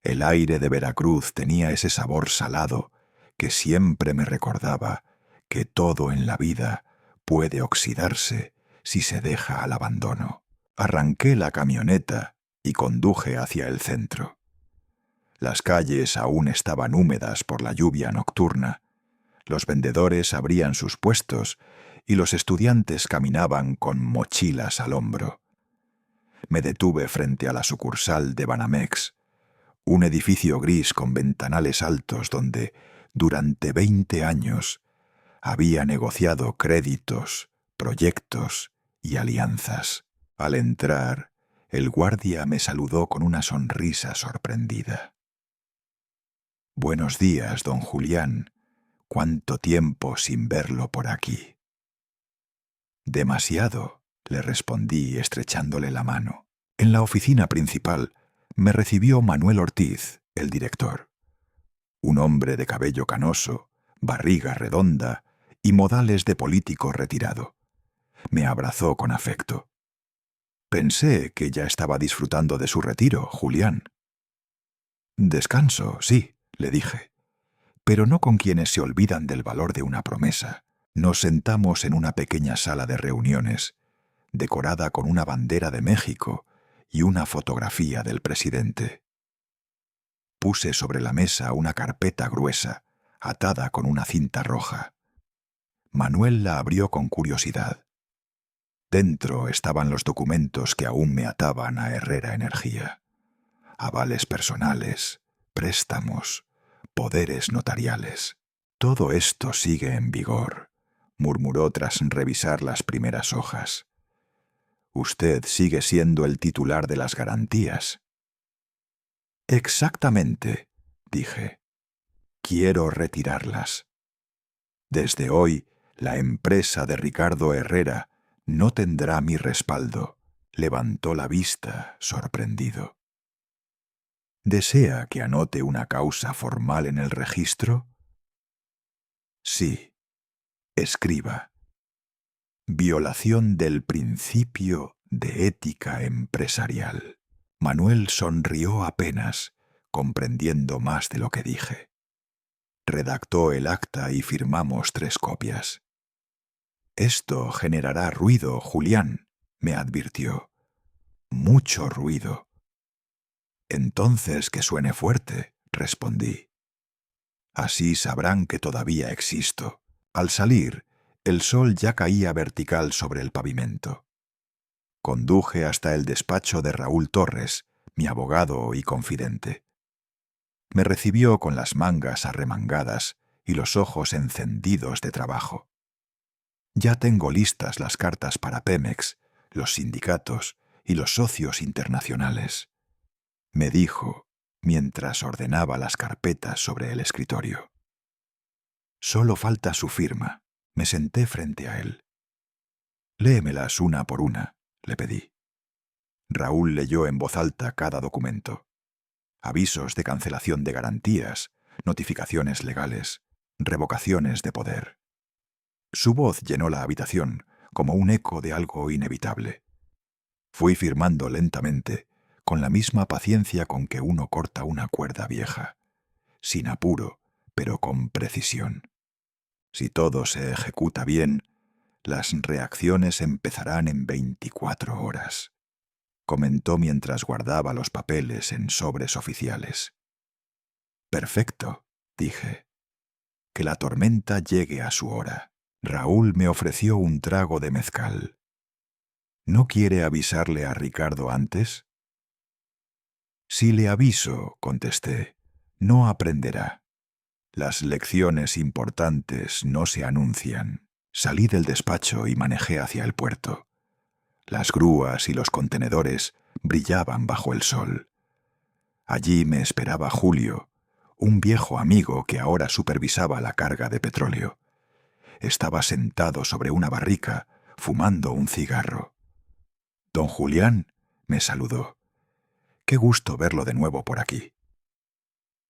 El aire de Veracruz tenía ese sabor salado que siempre me recordaba que todo en la vida puede oxidarse si se deja al abandono. Arranqué la camioneta y conduje hacia el centro. Las calles aún estaban húmedas por la lluvia nocturna. Los vendedores abrían sus puestos y los estudiantes caminaban con mochilas al hombro. Me detuve frente a la sucursal de Banamex, un edificio gris con ventanales altos donde, durante 20 años, había negociado créditos, proyectos y alianzas. Al entrar, el guardia me saludó con una sonrisa sorprendida. —Buenos días, don Julián. ¿Cuánto tiempo sin verlo por aquí? —Demasiado —le respondí estrechándole la mano. En la oficina principal me recibió Manuel Ortiz, el director. Un hombre de cabello canoso, barriga redonda y modales de político retirado. Me abrazó con afecto. —Pensé que ya estaba disfrutando de su retiro, Julián. —Descanso, sí —le dije—, pero no con quienes se olvidan del valor de una promesa. Nos sentamos en una pequeña sala de reuniones, decorada con una bandera de México y una fotografía del presidente. Puse sobre la mesa una carpeta gruesa, atada con una cinta roja. Manuel la abrió con curiosidad. Dentro estaban los documentos que aún me ataban a Herrera Energía. Avales personales, préstamos, poderes notariales. Todo esto sigue en vigor, murmuró tras revisar las primeras hojas. Usted sigue siendo el titular de las garantías. Exactamente, dije. Quiero retirarlas. Desde hoy, la empresa de Ricardo Herrera no tendrá mi respaldo. Levantó la vista, sorprendido. ¿Desea que anote una causa formal en el registro? Sí. Escriba. Violación del principio de ética empresarial. Manuel sonrió apenas, comprendiendo más de lo que dije. Redactó el acta y firmamos 3 copias. Esto generará ruido, Julián, me advirtió. Mucho ruido. Entonces que suene fuerte, respondí. Así sabrán que todavía existo. Al salir, el sol ya caía vertical sobre el pavimento. Conduje hasta el despacho de Raúl Torres, mi abogado y confidente. Me recibió con las mangas arremangadas y los ojos encendidos de trabajo. Ya tengo listas las cartas para Pemex, los sindicatos y los socios internacionales, me dijo mientras ordenaba las carpetas sobre el escritorio. Solo falta su firma. Me senté frente a él. Léemelas una por una, le pedí. Raúl leyó en voz alta cada documento. Avisos de cancelación de garantías, notificaciones legales, revocaciones de poder. Su voz llenó la habitación como un eco de algo inevitable. Fui firmando lentamente, con la misma paciencia con que uno corta una cuerda vieja, sin apuro, pero con precisión. Si todo se ejecuta bien, las reacciones empezarán en 24 horas, comentó mientras guardaba los papeles en sobres oficiales. Perfecto, dije. Que la tormenta llegue a su hora. Raúl me ofreció un trago de mezcal. ¿No quiere avisarle a Ricardo antes? Si le aviso, contesté, no aprenderá. Las lecciones importantes no se anuncian. Salí del despacho y manejé hacia el puerto. Las grúas y los contenedores brillaban bajo el sol. Allí me esperaba Julio, un viejo amigo que ahora supervisaba la carga de petróleo. Estaba sentado sobre una barrica, fumando un cigarro. «Don Julián», me saludó. «Qué gusto verlo de nuevo por aquí».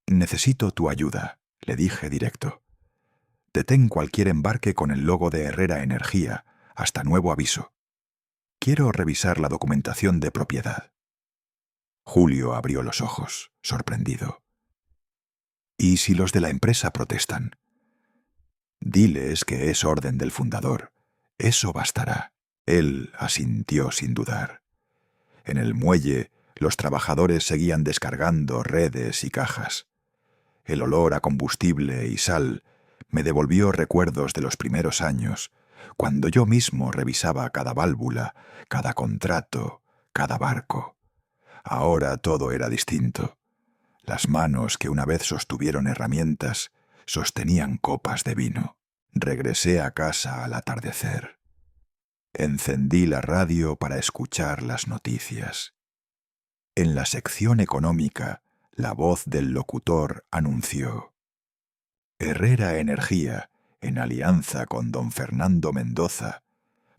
«Necesito tu ayuda», le dije directo. «Detén cualquier embarque con el logo de Herrera Energía, hasta nuevo aviso. Quiero revisar la documentación de propiedad». Julio abrió los ojos, sorprendido. «¿Y si los de la empresa protestan?» «Diles que es orden del fundador. Eso bastará». Él asintió sin dudar. En el muelle, los trabajadores seguían descargando redes y cajas. El olor a combustible y sal me devolvió recuerdos de los primeros años, cuando yo mismo revisaba cada válvula, cada contrato, cada barco. Ahora todo era distinto. Las manos que una vez sostuvieron herramientas sostenían copas de vino. Regresé a casa al atardecer. Encendí la radio para escuchar las noticias. En la sección económica, la voz del locutor anunció: Herrera Energía, en alianza con don Fernando Mendoza,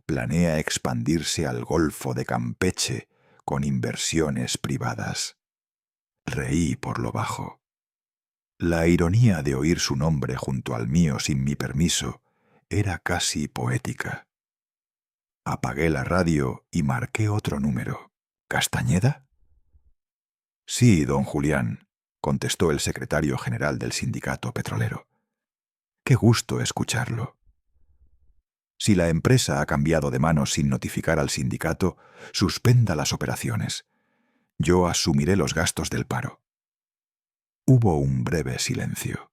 planea expandirse al Golfo de Campeche con inversiones privadas. Reí por lo bajo. La ironía de oír su nombre junto al mío sin mi permiso era casi poética. Apagué la radio y marqué otro número. ¿Castañeda? Sí, don Julián, contestó el secretario general del sindicato petrolero. Qué gusto escucharlo. Si la empresa ha cambiado de manos sin notificar al sindicato, suspenda las operaciones. Yo asumiré los gastos del paro. Hubo un breve silencio.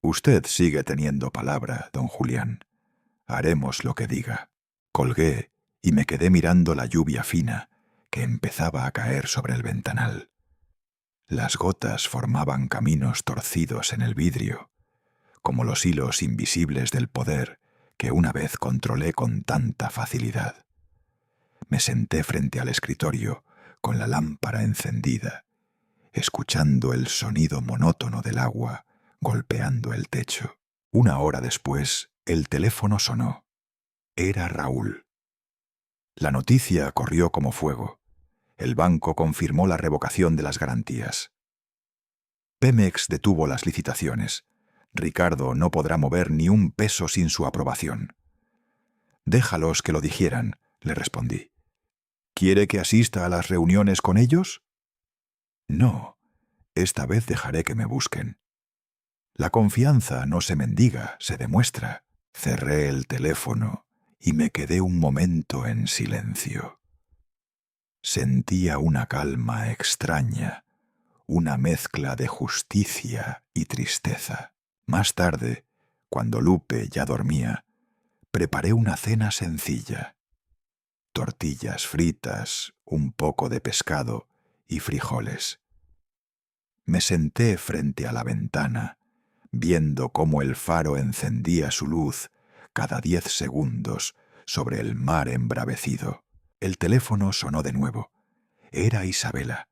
Usted sigue teniendo palabra, don Julián. Haremos lo que diga. Colgué y me quedé mirando la lluvia fina que empezaba a caer sobre el ventanal. Las gotas formaban caminos torcidos en el vidrio, como los hilos invisibles del poder que una vez controlé con tanta facilidad. Me senté frente al escritorio con la lámpara encendida, escuchando el sonido monótono del agua golpeando el techo. 1 hora después, el teléfono sonó. Era Raúl. La noticia corrió como fuego. El banco confirmó la revocación de las garantías. Pemex detuvo las licitaciones. Ricardo no podrá mover ni un peso sin su aprobación. Déjalos que lo digieran, le respondí. ¿Quiere que asista a las reuniones con ellos? No, esta vez dejaré que me busquen. La confianza no se mendiga, se demuestra. Cerré el teléfono y me quedé un momento en silencio. Sentía una calma extraña, una mezcla de justicia y tristeza. Más tarde, cuando Lupe ya dormía, preparé una cena sencilla. Tortillas fritas, un poco de pescado y frijoles. Me senté frente a la ventana, viendo cómo el faro encendía su luz cada 10 segundos sobre el mar embravecido. El teléfono sonó de nuevo. Era Isabela.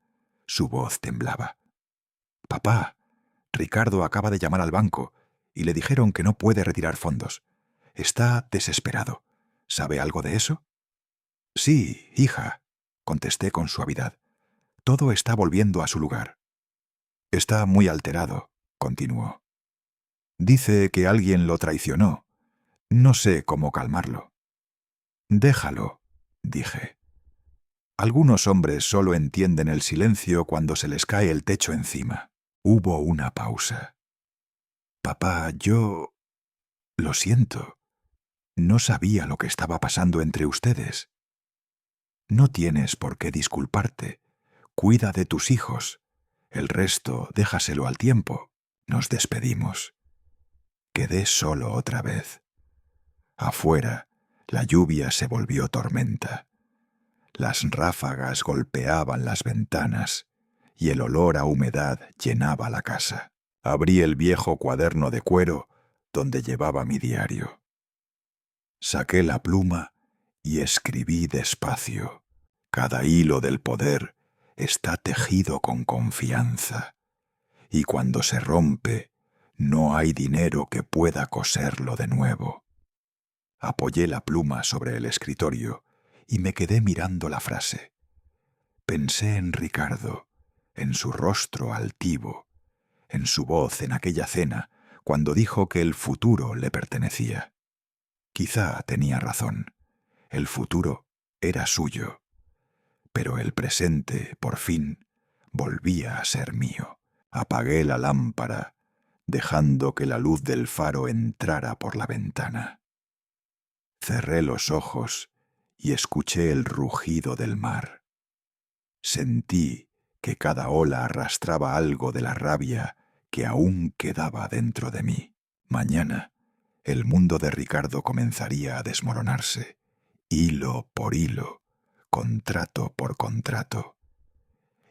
Su voz temblaba. «Papá, Ricardo acaba de llamar al banco y le dijeron que no puede retirar fondos. Está desesperado. ¿Sabe algo de eso?» «Sí, hija», contesté con suavidad. «Todo está volviendo a su lugar». «Está muy alterado», continuó. «Dice que alguien lo traicionó. No sé cómo calmarlo». «Déjalo», dije. Algunos hombres solo entienden el silencio cuando se les cae el techo encima. Hubo una pausa. «Papá, yo... lo siento. No sabía lo que estaba pasando entre ustedes». «No tienes por qué disculparte. Cuida de tus hijos. El resto déjaselo al tiempo». Nos despedimos. Quedé solo otra vez. Afuera, la lluvia se volvió tormenta. Las ráfagas golpeaban las ventanas y el olor a humedad llenaba la casa. Abrí el viejo cuaderno de cuero donde llevaba mi diario. Saqué la pluma y escribí despacio. Cada hilo del poder está tejido con confianza, y cuando se rompe, no hay dinero que pueda coserlo de nuevo. Apoyé la pluma sobre el escritorio y me quedé mirando la frase. Pensé en Ricardo, en su rostro altivo, en su voz en aquella cena cuando dijo que el futuro le pertenecía. Quizá tenía razón. El futuro era suyo, pero el presente, por fin, volvía a ser mío. Apagué la lámpara, dejando que la luz del faro entrara por la ventana. Cerré los ojos y escuché el rugido del mar. Sentí que cada ola arrastraba algo de la rabia que aún quedaba dentro de mí. Mañana, el mundo de Ricardo comenzaría a desmoronarse, hilo por hilo, contrato por contrato.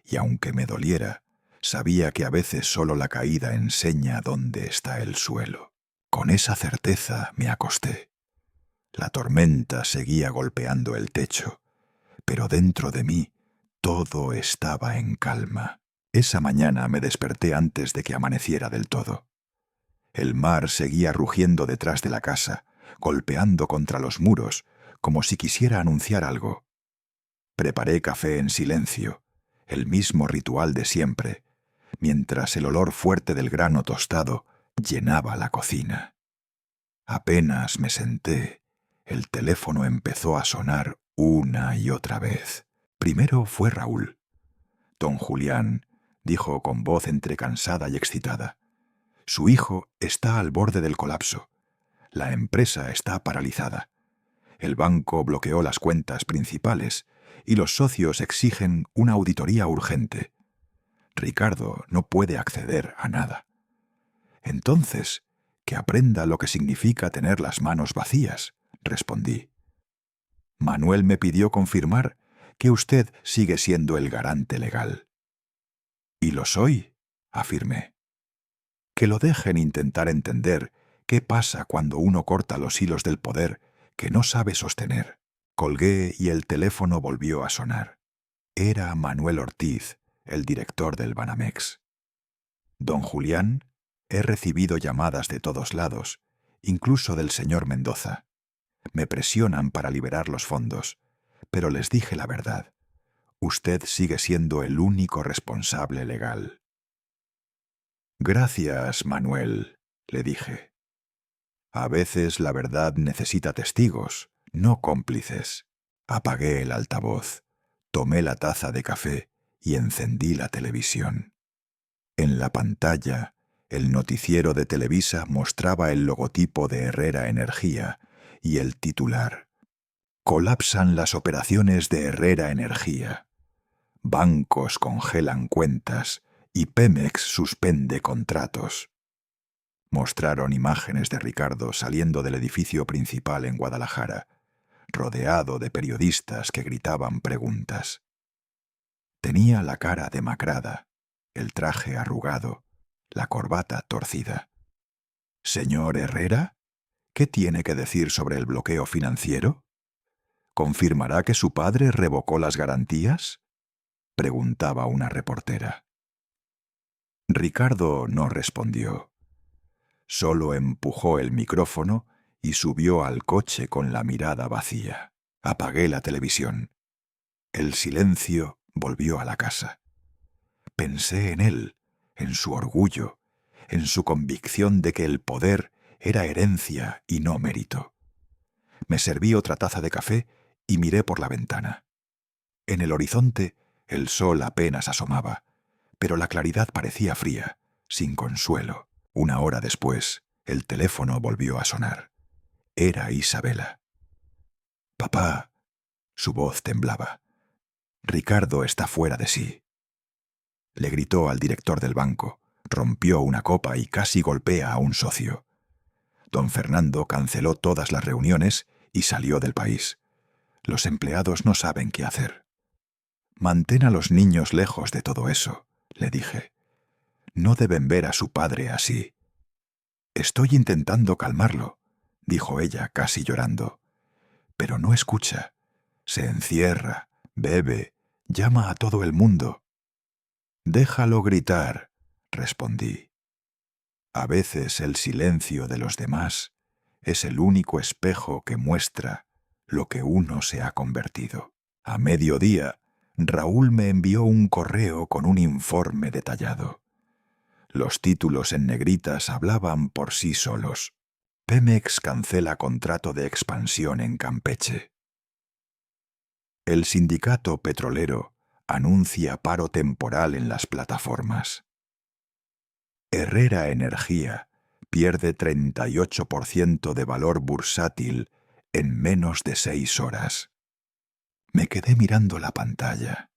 Y aunque me doliera, sabía que a veces solo la caída enseña dónde está el suelo. Con esa certeza me acosté. La tormenta seguía golpeando el techo, pero dentro de mí todo estaba en calma. Esa mañana me desperté antes de que amaneciera del todo. El mar seguía rugiendo detrás de la casa, golpeando contra los muros, como si quisiera anunciar algo. Preparé café en silencio, el mismo ritual de siempre, mientras el olor fuerte del grano tostado llenaba la cocina. Apenas me senté, el teléfono empezó a sonar una y otra vez. Primero fue Raúl. Don Julián dijo con voz entre cansada y excitada. Su hijo está al borde del colapso. La empresa está paralizada. El banco bloqueó las cuentas principales y los socios exigen una auditoría urgente. Ricardo no puede acceder a nada. Entonces, que aprenda lo que significa tener las manos vacías, respondí. Manuel me pidió confirmar que usted sigue siendo el garante legal. Y lo soy, afirmé. Que lo dejen intentar entender qué pasa cuando uno corta los hilos del poder que no sabe sostener. Colgué y el teléfono volvió a sonar. Era Manuel Ortiz, el director del Banamex. Don Julián, he recibido llamadas de todos lados, incluso del señor Mendoza. Me presionan para liberar los fondos, pero les dije la verdad. Usted sigue siendo el único responsable legal. Gracias, Manuel, le dije. A veces la verdad necesita testigos, no cómplices. Apagué el altavoz, tomé la taza de café y encendí la televisión. En la pantalla, el noticiero de Televisa mostraba el logotipo de Herrera Energía y el titular: Colapsan las operaciones de Herrera Energía. Bancos congelan cuentas y Pemex suspende contratos. Mostraron imágenes de Ricardo saliendo del edificio principal en Guadalajara, rodeado de periodistas que gritaban preguntas. Tenía la cara demacrada, el traje arrugado, la corbata torcida. Señor Herrera, ¿qué tiene que decir sobre el bloqueo financiero? ¿Confirmará que su padre revocó las garantías?, preguntaba una reportera. Ricardo no respondió. Solo empujó el micrófono y subió al coche con la mirada vacía. Apagué la televisión. El silencio volvió a la casa. Pensé en él, en su orgullo, en su convicción de que el poder era herencia y no mérito. Me serví otra taza de café y miré por la ventana. En el horizonte el sol apenas asomaba, pero la claridad parecía fría, sin consuelo. Una hora después, el teléfono volvió a sonar. Era Isabela. «Papá», su voz temblaba. «Ricardo está fuera de sí». Le gritó al director del banco, rompió una copa y casi golpea a un socio. Don Fernando canceló todas las reuniones y salió del país. Los empleados no saben qué hacer. «Mantén a los niños lejos de todo eso», le dije. «No deben ver a su padre así». «Estoy intentando calmarlo», dijo ella casi llorando. «Pero no escucha. Se encierra, bebe, llama a todo el mundo». «Déjalo gritar», respondí. A veces el silencio de los demás es el único espejo que muestra lo que uno se ha convertido. A mediodía, Raúl me envió un correo con un informe detallado. Los títulos en negritas hablaban por sí solos. Pemex cancela contrato de expansión en Campeche. El sindicato petrolero anuncia paro temporal en las plataformas. Herrera Energía pierde 38% de valor bursátil en menos de 6 horas. Me quedé mirando la pantalla.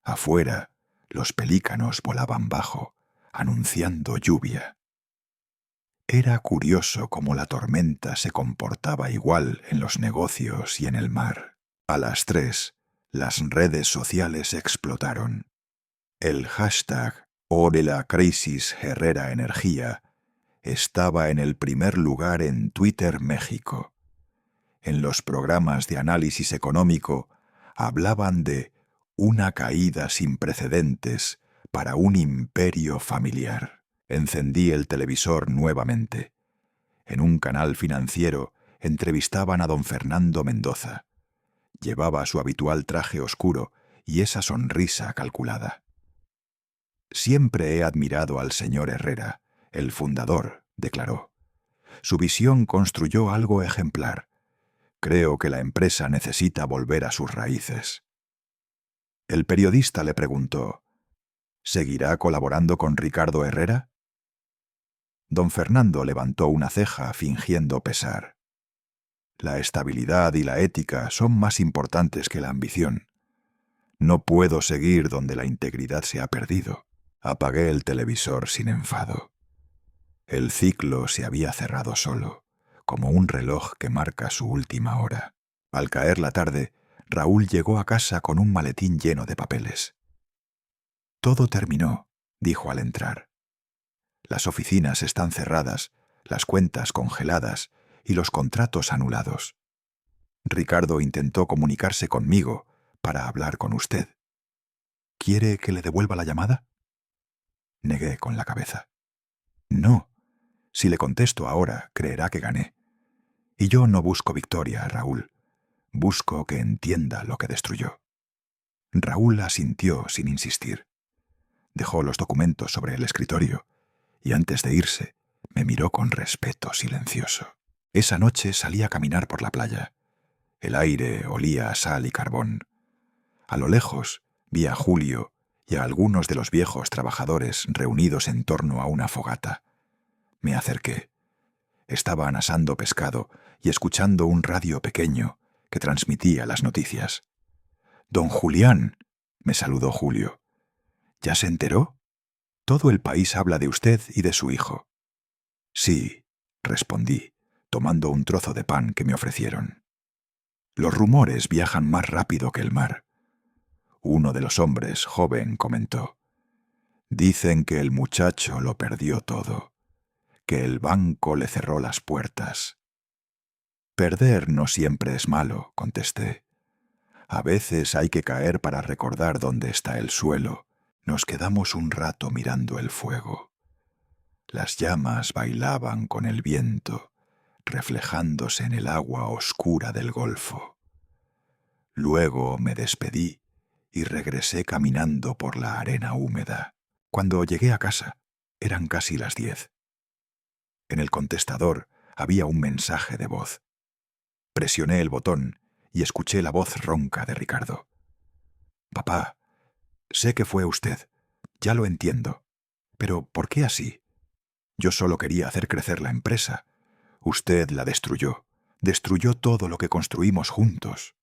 Afuera, los pelícanos volaban bajo, anunciando lluvia. Era curioso cómo la tormenta se comportaba igual en los negocios y en el mar. A las 3, las redes sociales explotaron. El hashtag #OreLaCrisis Crisis Herrera Energía estaba en el primer lugar en Twitter México. En los programas de análisis económico hablaban de una caída sin precedentes para un imperio familiar. Encendí el televisor nuevamente. En un canal financiero entrevistaban a don Fernando Mendoza. Llevaba su habitual traje oscuro y esa sonrisa calculada. «Siempre he admirado al señor Herrera, el fundador», declaró. «Su visión construyó algo ejemplar. Creo que la empresa necesita volver a sus raíces». El periodista le preguntó: «¿Seguirá colaborando con Ricardo Herrera?». Don Fernando levantó una ceja fingiendo pesar. «La estabilidad y la ética son más importantes que la ambición. No puedo seguir donde la integridad se ha perdido». Apagué el televisor sin enfado. El ciclo se había cerrado solo, como un reloj que marca su última hora. Al caer la tarde, Raúl llegó a casa con un maletín lleno de papeles. «Todo terminó», dijo al entrar. «Las oficinas están cerradas, las cuentas congeladas y los contratos anulados. Ricardo intentó comunicarse conmigo para hablar con usted. ¿Quiere que le devuelva la llamada?». Negué con la cabeza. «No. Si le contesto ahora, creerá que gané. Y yo no busco victoria, Raúl. Busco que entienda lo que destruyó». Raúl asintió sin insistir. Dejó los documentos sobre el escritorio y antes de irse me miró con respeto silencioso. Esa noche salí a caminar por la playa. El aire olía a sal y carbón. A lo lejos vi a Julio y a algunos de los viejos trabajadores reunidos en torno a una fogata. Me acerqué. Estaban asando pescado y escuchando un radio pequeño que transmitía las noticias. «Don Julián», me saludó Julio. «¿Ya se enteró? Todo el país habla de usted y de su hijo». «Sí», respondí, tomando un trozo de pan que me ofrecieron. «Los rumores viajan más rápido que el mar». Uno de los hombres, joven, comentó: «Dicen que el muchacho lo perdió todo, que el banco le cerró las puertas. Perder no siempre es malo, contesté. A veces hay que caer para recordar dónde está el suelo. Nos quedamos un rato mirando el fuego. Las llamas bailaban con el viento, reflejándose en el agua oscura del golfo. Luego me despedí y regresé caminando por la arena húmeda. Cuando llegué a casa, eran casi las 10. En el contestador había un mensaje de voz. Presioné el botón y escuché la voz ronca de Ricardo. «Papá, sé que fue usted, ya lo entiendo. Pero ¿por qué así? Yo solo quería hacer crecer la empresa. Usted la destruyó. Destruyó todo lo que construimos juntos».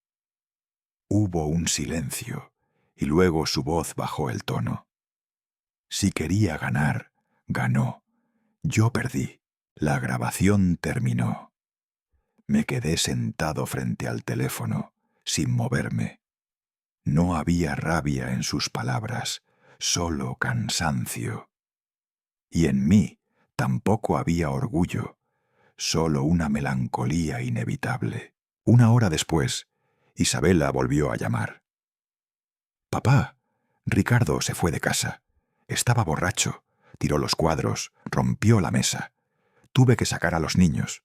Hubo un silencio, y luego su voz bajó el tono. Si quería ganar, ganó. Yo perdí. La grabación terminó. Me quedé sentado frente al teléfono, sin moverme. No había rabia en sus palabras, solo cansancio. Y en mí tampoco había orgullo, solo una melancolía inevitable. 1 hora después, Isabela volvió a llamar. «Papá, Ricardo se fue de casa. Estaba borracho, tiró los cuadros, rompió la mesa. Tuve que sacar a los niños».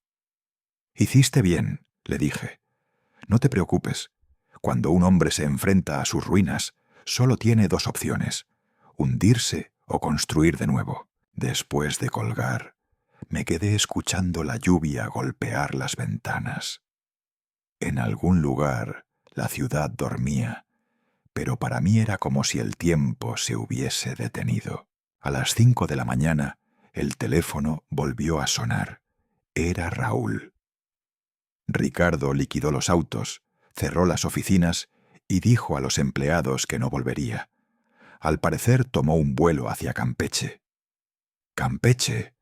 «Hiciste bien», le dije. «No te preocupes. Cuando un hombre se enfrenta a sus ruinas, solo tiene 2 opciones: hundirse o construir de nuevo». Después de colgar, me quedé escuchando la lluvia golpear las ventanas. En algún lugar, la ciudad dormía, pero para mí era como si el tiempo se hubiese detenido. A las 5 de la mañana, el teléfono volvió a sonar. Era Raúl. Ricardo liquidó los autos, cerró las oficinas y dijo a los empleados que no volvería. Al parecer tomó un vuelo hacia Campeche. «Campeche»,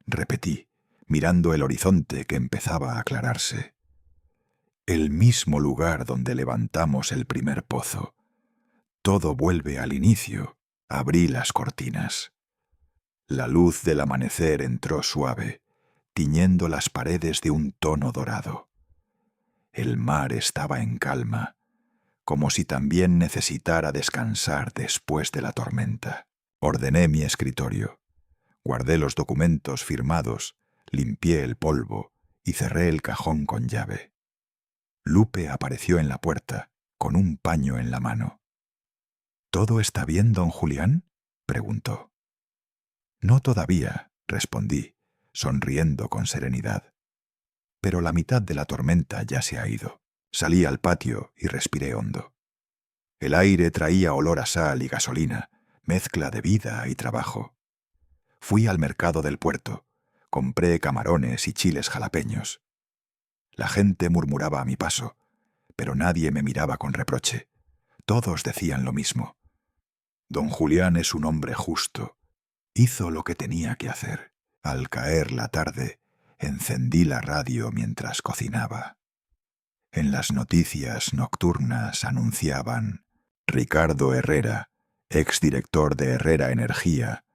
repetí, mirando el horizonte que empezaba a aclararse. El mismo lugar donde levantamos el primer pozo. Todo vuelve al inicio. Abrí las cortinas. La luz del amanecer entró suave, tiñendo las paredes de un tono dorado. El mar estaba en calma, como si también necesitara descansar después de la tormenta. Ordené mi escritorio. Guardé los documentos firmados, limpié el polvo y cerré el cajón con llave. Lupe apareció en la puerta, con un paño en la mano. «¿Todo está bien, don Julián?», preguntó. «No todavía», respondí, sonriendo con serenidad. «Pero la mitad de la tormenta ya se ha ido». Salí al patio y respiré hondo. El aire traía olor a sal y gasolina, mezcla de vida y trabajo. Fui al mercado del puerto, compré camarones y chiles jalapeños. La gente murmuraba a mi paso, pero nadie me miraba con reproche. Todos decían lo mismo. Don Julián es un hombre justo. Hizo lo que tenía que hacer. Al caer la tarde, encendí la radio mientras cocinaba. En las noticias nocturnas anunciaban: Ricardo Herrera, exdirector de Herrera Energía,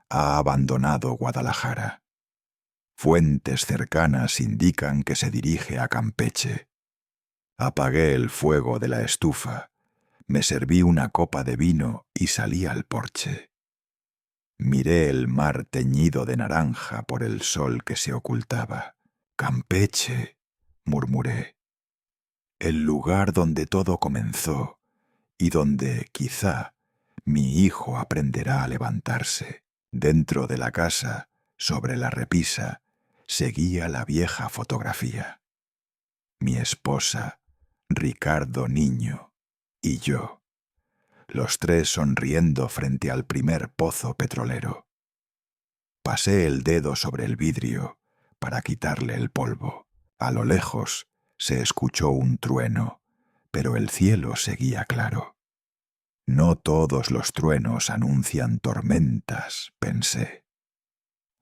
ha abandonado Guadalajara. Fuentes cercanas indican que se dirige a Campeche. Apagué el fuego de la estufa, me serví una copa de vino y salí al porche. Miré el mar teñido de naranja por el sol que se ocultaba. «Campeche», murmuré. El lugar donde todo comenzó y donde, quizá, mi hijo aprenderá a levantarse. Dentro de la casa, sobre la repisa, seguía la vieja fotografía. Mi esposa, Ricardo niño, y yo. Los 3 sonriendo frente al primer pozo petrolero. Pasé el dedo sobre el vidrio para quitarle el polvo. A lo lejos se escuchó un trueno, pero el cielo seguía claro. No todos los truenos anuncian tormentas, pensé.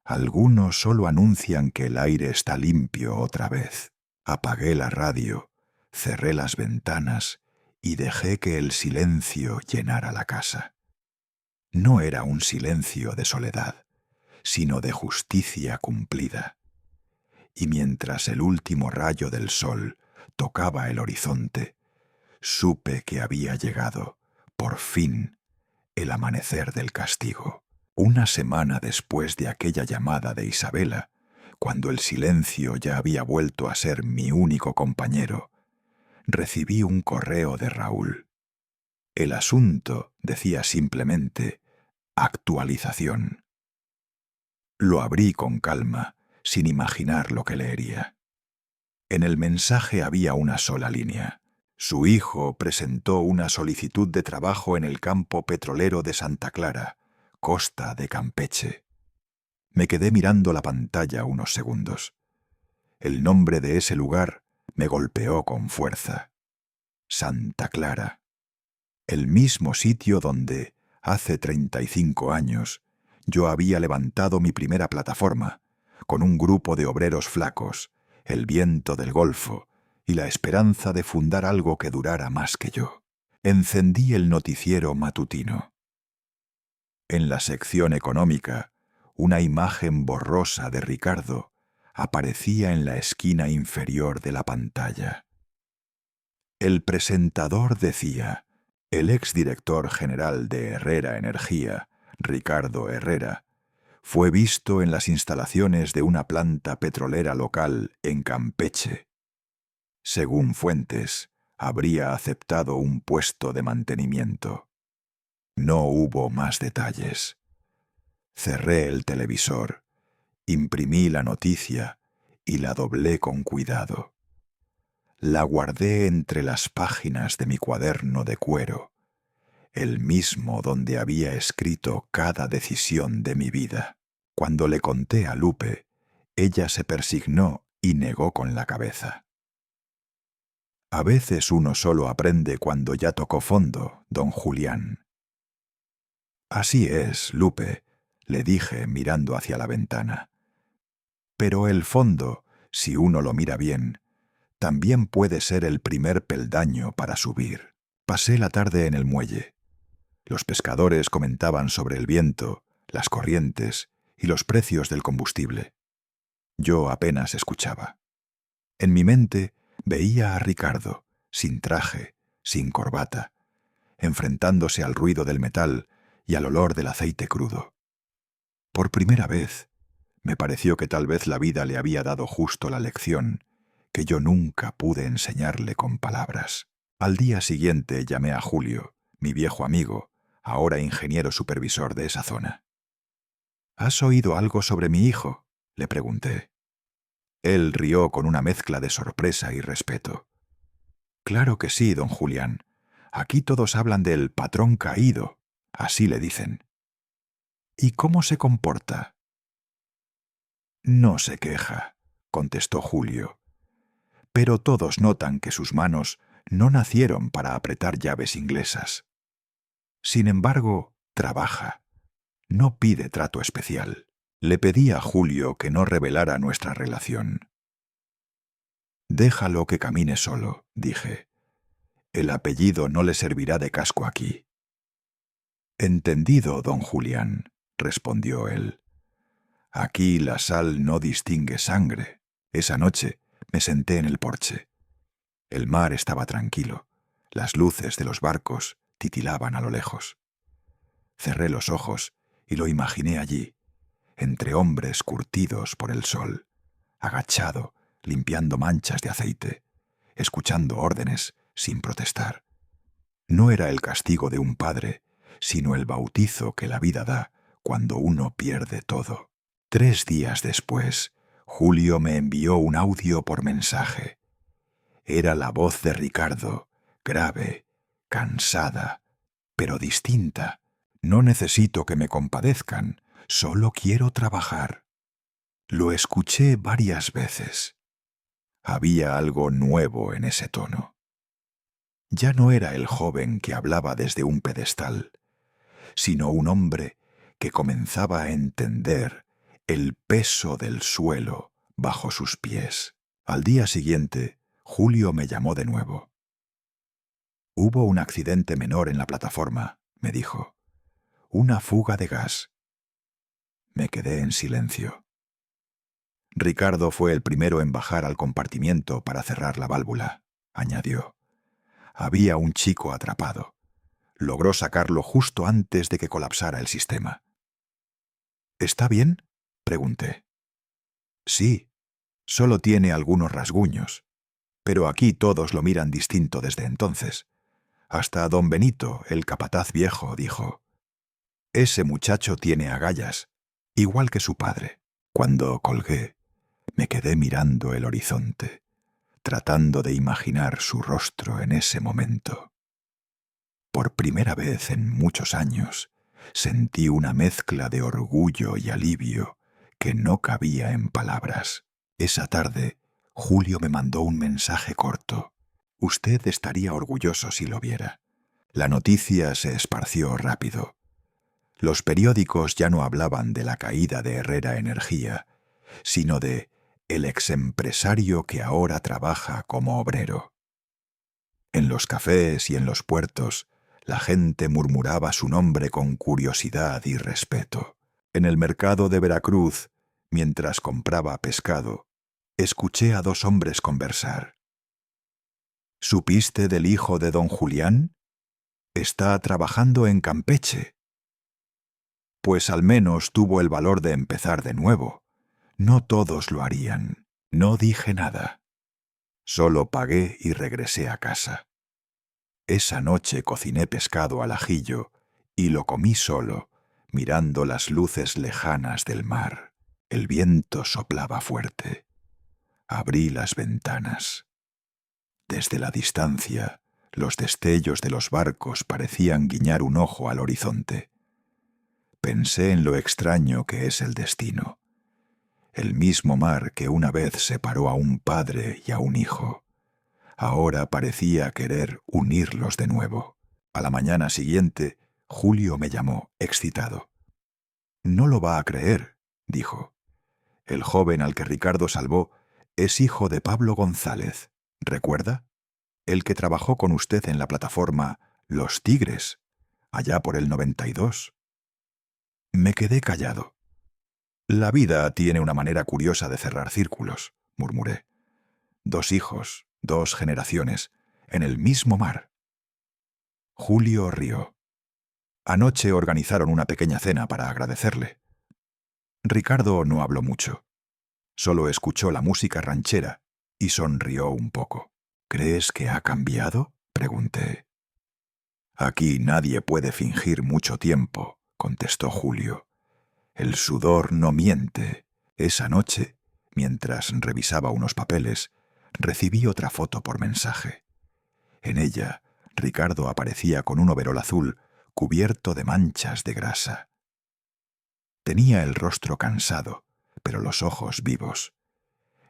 Algunos solo anuncian que el aire está limpio otra vez. Apagué la radio, cerré las ventanas y dejé que el silencio llenara la casa. No era un silencio de soledad, sino de justicia cumplida. Y mientras el último rayo del sol tocaba el horizonte, supe que había llegado, por fin, el amanecer del castigo. Una semana después de aquella llamada de Isabela, cuando el silencio ya había vuelto a ser mi único compañero, recibí un correo de Raúl. El asunto decía simplemente actualización. Lo abrí con calma, sin imaginar lo que leería. En el mensaje había una sola línea. Su hijo presentó una solicitud de trabajo en el campo petrolero de Santa Clara, costa de Campeche. Me quedé mirando la pantalla unos segundos. El nombre de ese lugar me golpeó con fuerza. Santa Clara. El mismo sitio donde, hace 35 años, yo había levantado mi primera plataforma, con un grupo de obreros flacos, el viento del Golfo y la esperanza de fundar algo que durara más que yo. Encendí el noticiero matutino. En la sección económica, una imagen borrosa de Ricardo aparecía en la esquina inferior de la pantalla. El presentador decía: el exdirector general de Herrera Energía, Ricardo Herrera, fue visto en las instalaciones de una planta petrolera local en Campeche. Según fuentes, habría aceptado un puesto de mantenimiento. No hubo más detalles. Cerré el televisor, imprimí la noticia y la doblé con cuidado. La guardé entre las páginas de mi cuaderno de cuero, el mismo donde había escrito cada decisión de mi vida. Cuando le conté a Lupe, ella se persignó y negó con la cabeza. A veces uno solo aprende cuando ya tocó fondo, don Julián. Así es, Lupe, le dije mirando hacia la ventana. Pero el fondo, si uno lo mira bien, también puede ser el primer peldaño para subir. Pasé la tarde en el muelle. Los pescadores comentaban sobre el viento, las corrientes y los precios del combustible. Yo apenas escuchaba. En mi mente veía a Ricardo, sin traje, sin corbata, enfrentándose al ruido del metal y al olor del aceite crudo. Por primera vez, me pareció que tal vez la vida le había dado justo la lección que yo nunca pude enseñarle con palabras. Al día siguiente llamé a Julio, mi viejo amigo, ahora ingeniero supervisor de esa zona. ¿Has oído algo sobre mi hijo?, le pregunté. Él rió con una mezcla de sorpresa y respeto. Claro que sí, don Julián. Aquí todos hablan del patrón caído, así le dicen. ¿Y cómo se comporta? No se queja, contestó Julio. Pero todos notan que sus manos no nacieron para apretar llaves inglesas. Sin embargo, trabaja. No pide trato especial. Le pedí a Julio que no revelara nuestra relación. Déjalo que camine solo, dije. El apellido no le servirá de casco aquí. Entendido, don Julián, respondió él. Aquí la sal no distingue sangre. Esa noche me senté en el porche. El mar estaba tranquilo. Las luces de los barcos titilaban a lo lejos. Cerré los ojos y lo imaginé allí, entre hombres curtidos por el sol, agachado, limpiando manchas de aceite, escuchando órdenes sin protestar. No era el castigo de un padre, sino el bautizo que la vida da cuando uno pierde todo. 3 días después, Julio me envió un audio por mensaje. Era la voz de Ricardo, grave, cansada, pero distinta. No necesito que me compadezcan, solo quiero trabajar. Lo escuché varias veces. Había algo nuevo en ese tono. Ya no era el joven que hablaba desde un pedestal, sino un hombre que comenzaba a entender el peso del suelo bajo sus pies. Al día siguiente, Julio me llamó de nuevo. Hubo un accidente menor en la plataforma, me dijo. Una fuga de gas. Me quedé en silencio. Ricardo fue el primero en bajar al compartimiento para cerrar la válvula, añadió. Había un chico atrapado. Logró sacarlo justo antes de que colapsara el sistema. ¿Está bien?, pregunté. Sí, solo tiene algunos rasguños, pero aquí todos lo miran distinto desde entonces. Hasta don Benito, el capataz viejo, dijo: «Ese muchacho tiene agallas, igual que su padre». Cuando colgué, me quedé mirando el horizonte, tratando de imaginar su rostro en ese momento. Por primera vez en muchos años, sentí una mezcla de orgullo y alivio que no cabía en palabras. Esa tarde, Julio me mandó un mensaje corto. Usted estaría orgulloso si lo viera. La noticia se esparció rápido. Los periódicos ya no hablaban de la caída de Herrera Energía, sino de el exempresario que ahora trabaja como obrero. En los cafés y en los puertos, la gente murmuraba su nombre con curiosidad y respeto. En el mercado de Veracruz, mientras compraba pescado, escuché a dos hombres conversar. ¿Supiste del hijo de don Julián? Está trabajando en Campeche. Pues al menos tuvo el valor de empezar de nuevo. No todos lo harían. No dije nada. Solo pagué y regresé a casa. Esa noche cociné pescado al ajillo y lo comí solo, mirando las luces lejanas del mar. El viento soplaba fuerte. Abrí las ventanas. Desde la distancia, los destellos de los barcos parecían guiñar un ojo al horizonte. Pensé en lo extraño que es el destino. El mismo mar que una vez separó a un padre y a un hijo, ahora parecía querer unirlos de nuevo. A la mañana siguiente, Julio me llamó, excitado. «No lo va a creer», dijo. «El joven al que Ricardo salvó es hijo de Pablo González. ¿Recuerda? El que trabajó con usted en la plataforma Los Tigres, allá por el 92. Me quedé callado. «La vida tiene una manera curiosa de cerrar círculos», murmuré. «2 hijos, 2 generaciones, en el mismo mar». Julio rió. Anoche organizaron una pequeña cena para agradecerle. Ricardo no habló mucho. Solo escuchó la música ranchera y sonrió un poco. «¿Crees que ha cambiado?», pregunté. «Aquí nadie puede fingir mucho tiempo», contestó Julio. «El sudor no miente». Esa noche, mientras revisaba unos papeles, recibí otra foto por mensaje. En ella, Ricardo aparecía con un overol azul cubierto de manchas de grasa. Tenía el rostro cansado, pero los ojos vivos.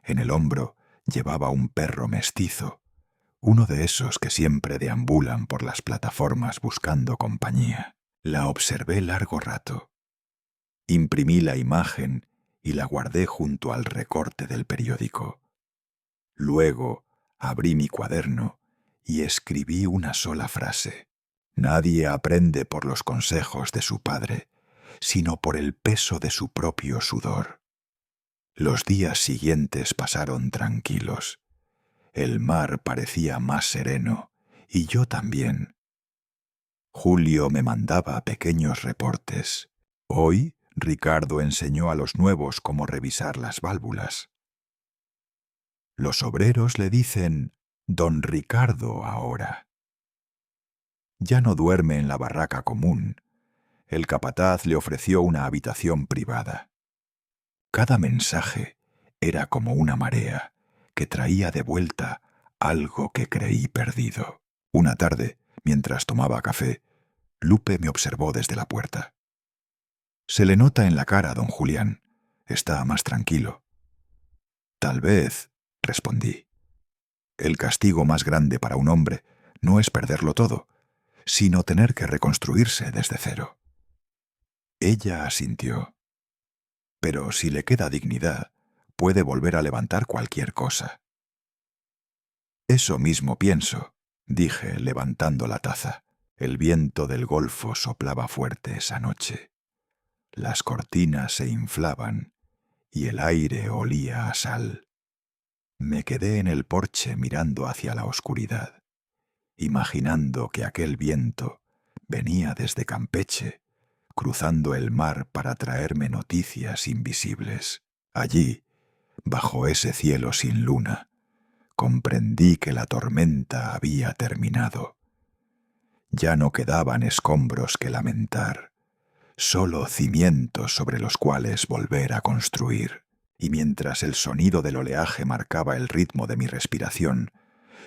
En el hombro llevaba un perro mestizo, uno de esos que siempre deambulan por las plataformas buscando compañía. La observé largo rato. Imprimí la imagen y la guardé junto al recorte del periódico. Luego abrí mi cuaderno y escribí una sola frase. Nadie aprende por los consejos de su padre, sino por el peso de su propio sudor. Los días siguientes pasaron tranquilos. El mar parecía más sereno, y yo también. Julio me mandaba pequeños reportes. Hoy, Ricardo enseñó a los nuevos cómo revisar las válvulas. Los obreros le dicen «Don Ricardo» ahora. Ya no duerme en la barraca común. El capataz le ofreció una habitación privada. Cada mensaje era como una marea que traía de vuelta algo que creí perdido. Una tarde, mientras tomaba café, Lupe me observó desde la puerta. «Se le nota en la cara, don Julián. Está más tranquilo». «Tal vez», respondí. «El castigo más grande para un hombre no es perderlo todo, sino tener que reconstruirse desde cero». Ella asintió. «Pero si le queda dignidad, puede volver a levantar cualquier cosa». «Eso mismo pienso», dije levantando la taza. El viento del Golfo soplaba fuerte esa noche. Las cortinas se inflaban y el aire olía a sal. Me quedé en el porche mirando hacia la oscuridad, imaginando que aquel viento venía desde Campeche, cruzando el mar para traerme noticias invisibles. Allí, bajo ese cielo sin luna, comprendí que la tormenta había terminado. Ya no quedaban escombros que lamentar, solo cimientos sobre los cuales volver a construir. Y mientras el sonido del oleaje marcaba el ritmo de mi respiración,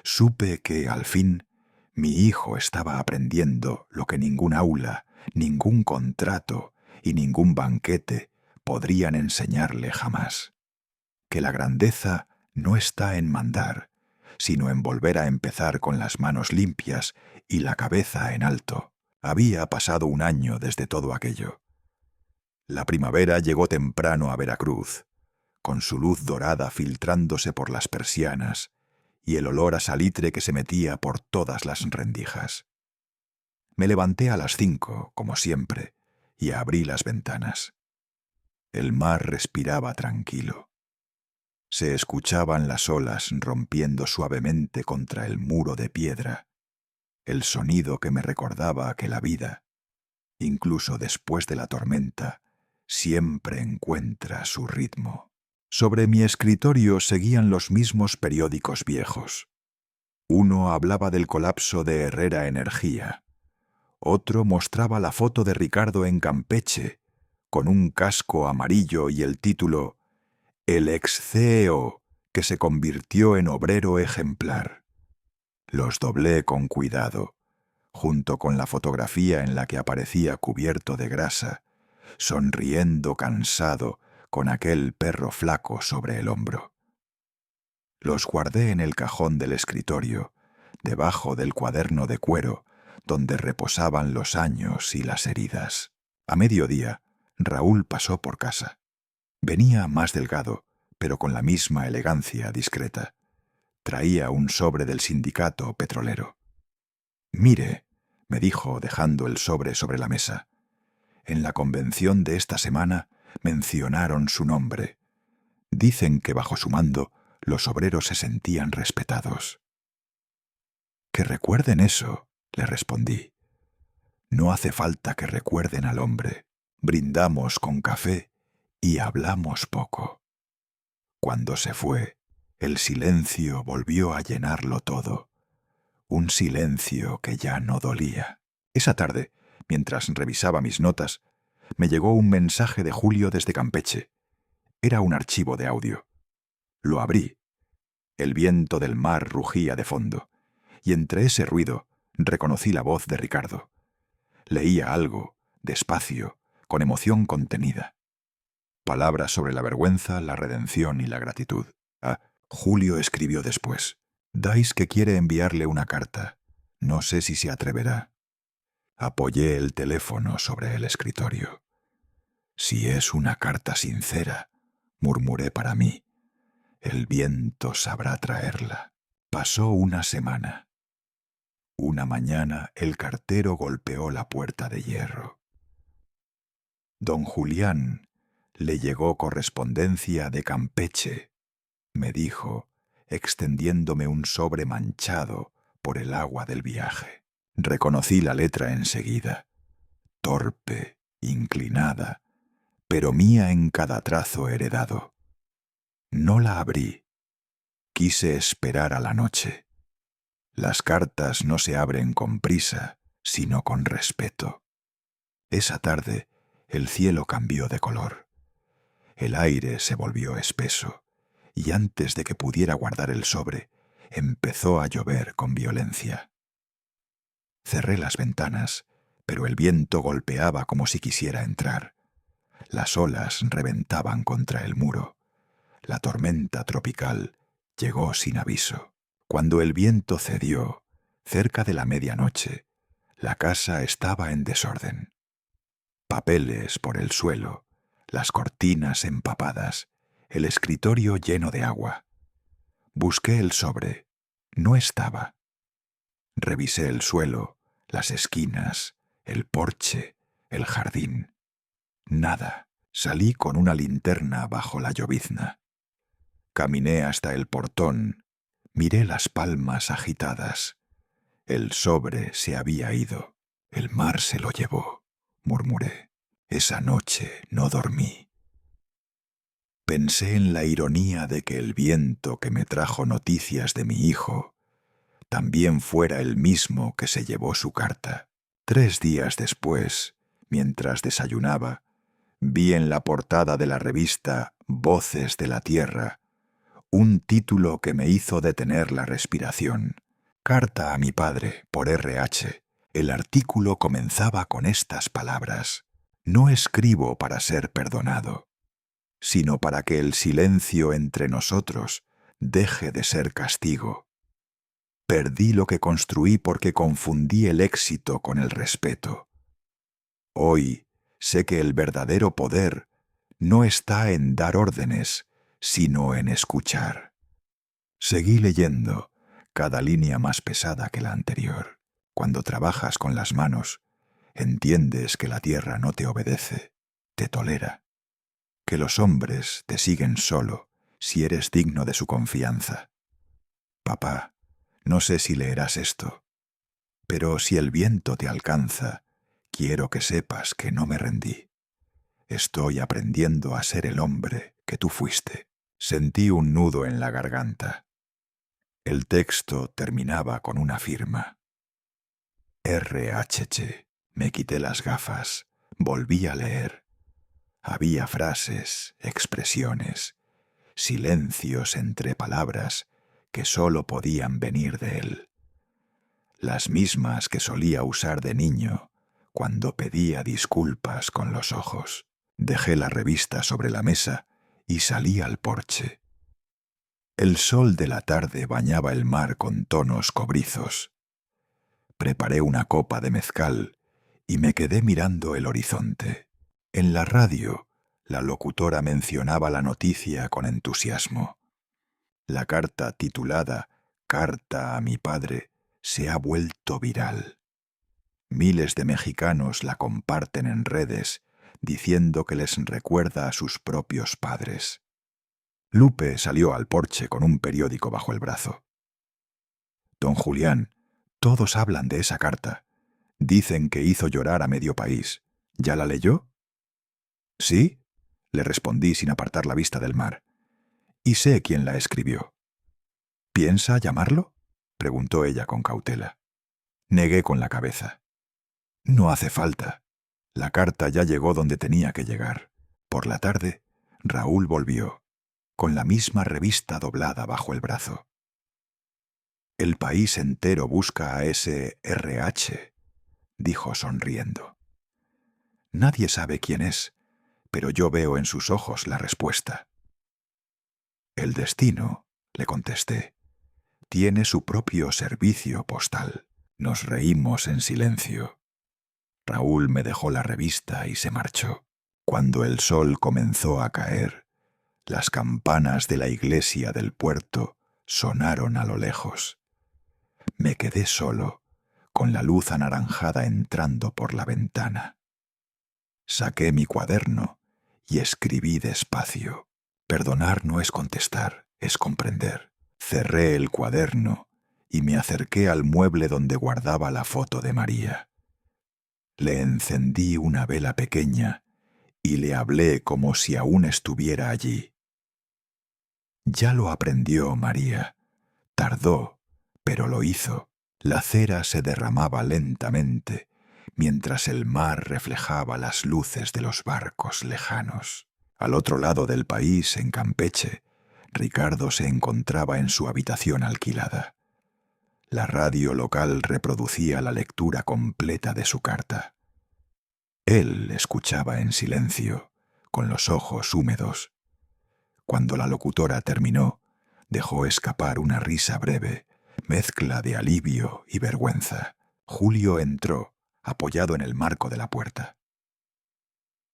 supe que, al fin, mi hijo estaba aprendiendo lo que ningún aula, ningún contrato y ningún banquete podrían enseñarle jamás. Que la grandeza no está en mandar, sino en volver a empezar con las manos limpias y la cabeza en alto. Había pasado un año desde todo aquello. La primavera llegó temprano a Veracruz, con su luz dorada filtrándose por las persianas y el olor a salitre que se metía por todas las rendijas. Me levanté a las 5, como siempre, y abrí las ventanas. El mar respiraba tranquilo. Se escuchaban las olas rompiendo suavemente contra el muro de piedra, el sonido que me recordaba que la vida, incluso después de la tormenta, siempre encuentra su ritmo. Sobre mi escritorio seguían los mismos periódicos viejos. Uno hablaba del colapso de Herrera Energía. Otro mostraba la foto de Ricardo en Campeche, con un casco amarillo y el título «El ex-CEO que se convirtió en obrero ejemplar». Los doblé con cuidado, junto con la fotografía en la que aparecía cubierto de grasa, sonriendo cansado con aquel perro flaco sobre el hombro. Los guardé en el cajón del escritorio, debajo del cuaderno de cuero, donde reposaban los años y las heridas. A mediodía, Raúl pasó por casa. Venía más delgado, pero con la misma elegancia discreta. Traía un sobre del sindicato petrolero. «Mire», me dijo dejando el sobre la mesa, «en la convención de esta semana mencionaron su nombre. Dicen que bajo su mando los obreros se sentían respetados». «Que recuerden eso», le respondí. «No hace falta que recuerden al hombre. Brindamos con café y hablamos poco». Cuando se fue, el silencio volvió a llenarlo todo. Un silencio que ya no dolía. Esa tarde, mientras revisaba mis notas, me llegó un mensaje de Julio desde Campeche. Era un archivo de audio. Lo abrí. El viento del mar rugía de fondo, y entre ese ruido reconocí la voz de Ricardo. Leía algo, despacio, con emoción contenida. Palabras sobre la vergüenza, la redención y la gratitud. Julio escribió después. «Dice que quiere enviarle una carta. No sé si se atreverá». Apoyé el teléfono sobre el escritorio. «Si es una carta sincera», murmuré para mí, «el viento sabrá traerla». Pasó una semana. Una mañana el cartero golpeó la puerta de hierro. «Don Julián, le llegó correspondencia de Campeche», me dijo, extendiéndome un sobre manchado por el agua del viaje. Reconocí la letra enseguida, torpe, inclinada, pero mía en cada trazo heredado. No la abrí. Quise esperar a la noche. Las cartas no se abren con prisa, sino con respeto. Esa tarde el cielo cambió de color. El aire se volvió espeso, y antes de que pudiera guardar el sobre, empezó a llover con violencia. Cerré las ventanas, pero el viento golpeaba como si quisiera entrar. Las olas reventaban contra el muro. La tormenta tropical llegó sin aviso. Cuando el viento cedió, cerca de la medianoche, la casa estaba en desorden. Papeles por el suelo, las cortinas empapadas, el escritorio lleno de agua. Busqué el sobre. No estaba. Revisé el suelo, las esquinas, el porche, el jardín. Nada. Salí con una linterna bajo la llovizna. Caminé hasta el portón, miré las palmas agitadas. El sobre se había ido. El mar se lo llevó, murmuré. Esa noche no dormí. Pensé en la ironía de que el viento que me trajo noticias de mi hijo también fuera el mismo que se llevó su carta. 3 días después, mientras desayunaba, vi en la portada de la revista Voces de la Tierra un título que me hizo detener la respiración. Carta a mi padre, por R.H. El artículo comenzaba con estas palabras: no escribo para ser perdonado, sino para que el silencio entre nosotros deje de ser castigo. Perdí lo que construí porque confundí el éxito con el respeto. Hoy sé que el verdadero poder no está en dar órdenes, sino en escuchar. Seguí leyendo, cada línea más pesada que la anterior. Cuando trabajas con las manos, entiendes que la tierra no te obedece, te tolera, que los hombres te siguen solo si eres digno de su confianza. Papá, no sé si leerás esto, pero si el viento te alcanza, quiero que sepas que no me rendí. Estoy aprendiendo a ser el hombre que tú fuiste. Sentí un nudo en la garganta. El texto terminaba con una firma. R.H. Me quité las gafas, volví a leer. Había frases, expresiones, silencios entre palabras que sólo podían venir de él. Las mismas que solía usar de niño cuando pedía disculpas con los ojos. Dejé la revista sobre la mesa y salí al porche. El sol de la tarde bañaba el mar con tonos cobrizos. Preparé una copa de mezcal y me quedé mirando el horizonte. En la radio, la locutora mencionaba la noticia con entusiasmo. La carta titulada Carta a mi padre se ha vuelto viral. Miles de mexicanos la comparten en redes diciendo que les recuerda a sus propios padres. Lupe salió al porche con un periódico bajo el brazo. Don Julián, todos hablan de esa carta. Dicen que hizo llorar a medio país. ¿Ya la leyó? Sí, le respondí sin apartar la vista del mar. Y sé quién la escribió. ¿Piensa llamarlo?, preguntó ella con cautela. Negué con la cabeza. No hace falta. La carta ya llegó donde tenía que llegar. Por la tarde, Raúl volvió, con la misma revista doblada bajo el brazo. El país entero busca a ese R.H., dijo sonriendo. Nadie sabe quién es, pero yo veo en sus ojos la respuesta. El destino, le contesté, tiene su propio servicio postal. Nos reímos en silencio. Raúl me dejó la revista y se marchó. Cuando el sol comenzó a caer, las campanas de la iglesia del puerto sonaron a lo lejos. Me quedé solo, con la luz anaranjada entrando por la ventana. Saqué mi cuaderno y escribí despacio. Perdonar no es contestar, es comprender. Cerré el cuaderno y me acerqué al mueble donde guardaba la foto de María. Le encendí una vela pequeña y le hablé como si aún estuviera allí. Ya lo aprendió María. Tardó, pero lo hizo. La cera se derramaba lentamente, mientras el mar reflejaba las luces de los barcos lejanos. Al otro lado del país, en Campeche, Ricardo se encontraba en su habitación alquilada. La radio local reproducía la lectura completa de su carta. Él escuchaba en silencio, con los ojos húmedos. Cuando la locutora terminó, dejó escapar una risa breve, mezcla de alivio y vergüenza. Julio entró, apoyado en el marco de la puerta.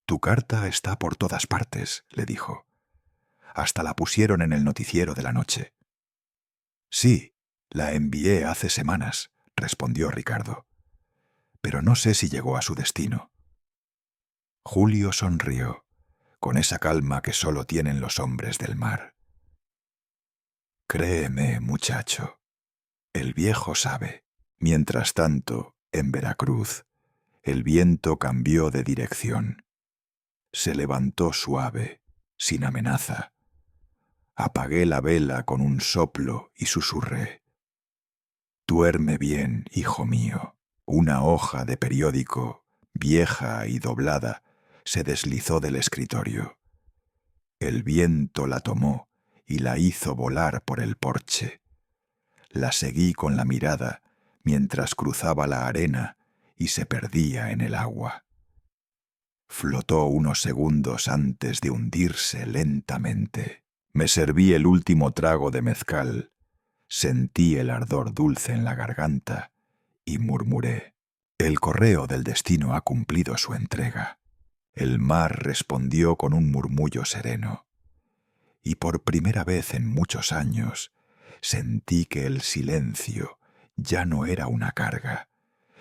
«Tu carta está por todas partes», le dijo. «Hasta la pusieron en el noticiero de la noche». «Sí, la envié hace semanas», respondió Ricardo. «Pero no sé si llegó a su destino». Julio sonrió, con esa calma que solo tienen los hombres del mar. Créeme, muchacho, el viejo sabe. Mientras tanto, en Veracruz, el viento cambió de dirección. Se levantó suave, sin amenaza. Apagué la vela con un soplo y susurré: «Duerme bien, hijo mío». Una hoja de periódico, vieja y doblada, se deslizó del escritorio. El viento la tomó y la hizo volar por el porche. La seguí con la mirada mientras cruzaba la arena y se perdía en el agua. Flotó unos segundos antes de hundirse lentamente. Me serví el último trago de mezcal, sentí el ardor dulce en la garganta y murmuré: «El correo del destino ha cumplido su entrega». El mar respondió con un murmullo sereno, y por primera vez en muchos años sentí que el silencio ya no era una carga,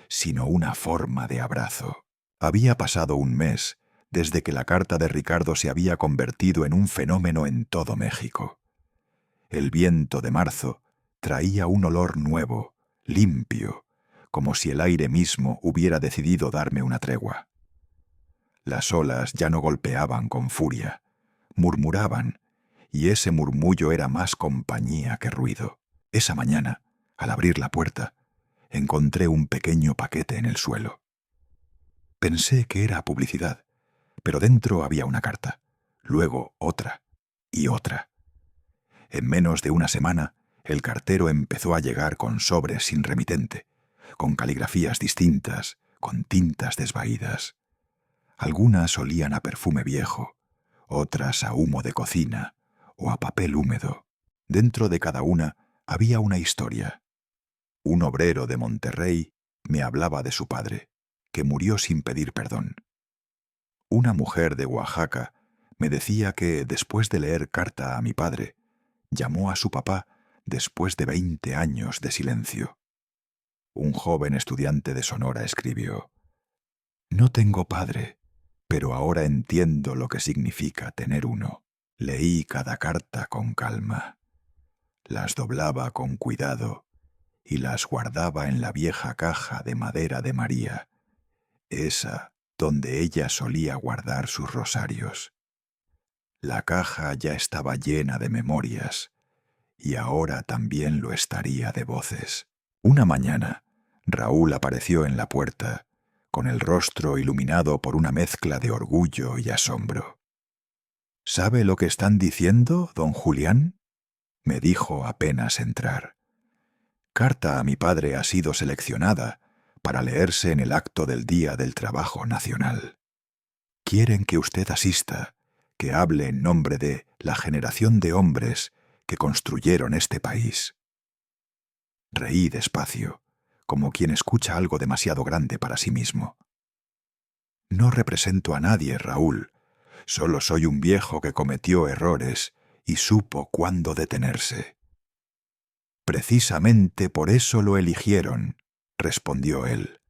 sino una forma de abrazo. Había pasado un mes desde que la carta de Ricardo se había convertido en un fenómeno en todo México. El viento de marzo traía un olor nuevo, limpio, como si el aire mismo hubiera decidido darme una tregua. Las olas ya no golpeaban con furia, murmuraban, y ese murmullo era más compañía que ruido. Esa mañana, al abrir la puerta, encontré un pequeño paquete en el suelo. Pensé que era publicidad, pero dentro había una carta, luego otra y otra. En menos de una semana, el cartero empezó a llegar con sobres sin remitente, con caligrafías distintas, con tintas desvaídas. Algunas olían a perfume viejo, otras a humo de cocina o a papel húmedo. Dentro de cada una había una historia. Un obrero de Monterrey me hablaba de su padre, que murió sin pedir perdón. Una mujer de Oaxaca me decía que, después de leer carta a mi padre, llamó a su papá después de 20 años de silencio. Un joven estudiante de Sonora escribió: «No tengo padre, pero ahora entiendo lo que significa tener uno». Leí cada carta con calma. Las doblaba con cuidado y las guardaba en la vieja caja de madera de María, esa donde ella solía guardar sus rosarios. La caja ya estaba llena de memorias, y ahora también lo estaría de voces. Una mañana, Raúl apareció en la puerta, con el rostro iluminado por una mezcla de orgullo y asombro. «¿Sabe lo que están diciendo, don Julián?», me dijo apenas entrar. «Carta a mi padre ha sido seleccionada para leerse en el acto del Día del Trabajo Nacional. Quieren que usted asista, que hable en nombre de la generación de hombres que construyeron este país». Reí despacio, como quien escucha algo demasiado grande para sí mismo. «No represento a nadie, Raúl. Solo soy un viejo que cometió errores y supo cuándo detenerse». «Precisamente por eso lo eligieron», respondió él,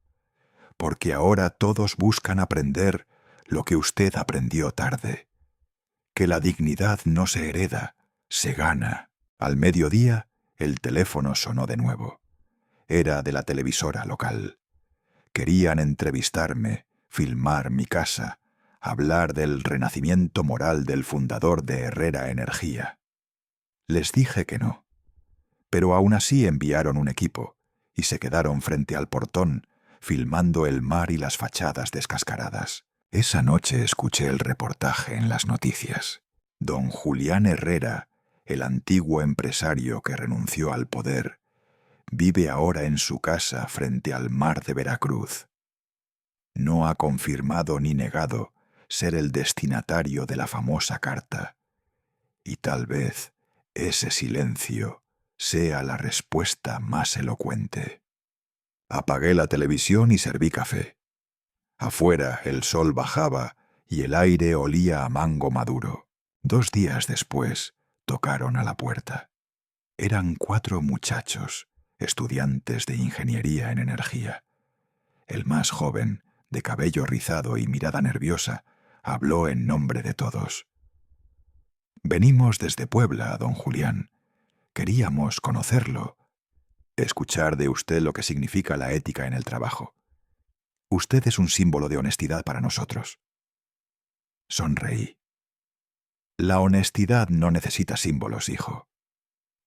«porque ahora todos buscan aprender lo que usted aprendió tarde, que la dignidad no se hereda, se gana». Al mediodía, el teléfono sonó de nuevo. Era de la televisora local. Querían entrevistarme, filmar mi casa, hablar del renacimiento moral del fundador de Herrera Energía. Les dije que no, pero aún así enviaron un equipo y se quedaron frente al portón, filmando el mar y las fachadas descascaradas. Esa noche escuché el reportaje en las noticias. Don Julián Herrera, el antiguo empresario que renunció al poder, vive ahora en su casa frente al mar de Veracruz. No ha confirmado ni negado ser el destinatario de la famosa carta, y tal vez ese silencio sea la respuesta más elocuente. Apagué la televisión y serví café. Afuera el sol bajaba y el aire olía a mango maduro. 2 días después tocaron a la puerta. Eran 4 muchachos, estudiantes de ingeniería en energía. El más joven, de cabello rizado y mirada nerviosa, habló en nombre de todos. Venimos desde Puebla, don Julián. Queríamos conocerlo, escuchar de usted lo que significa la ética en el trabajo. Usted es un símbolo de honestidad para nosotros. Sonreí. La honestidad no necesita símbolos, hijo.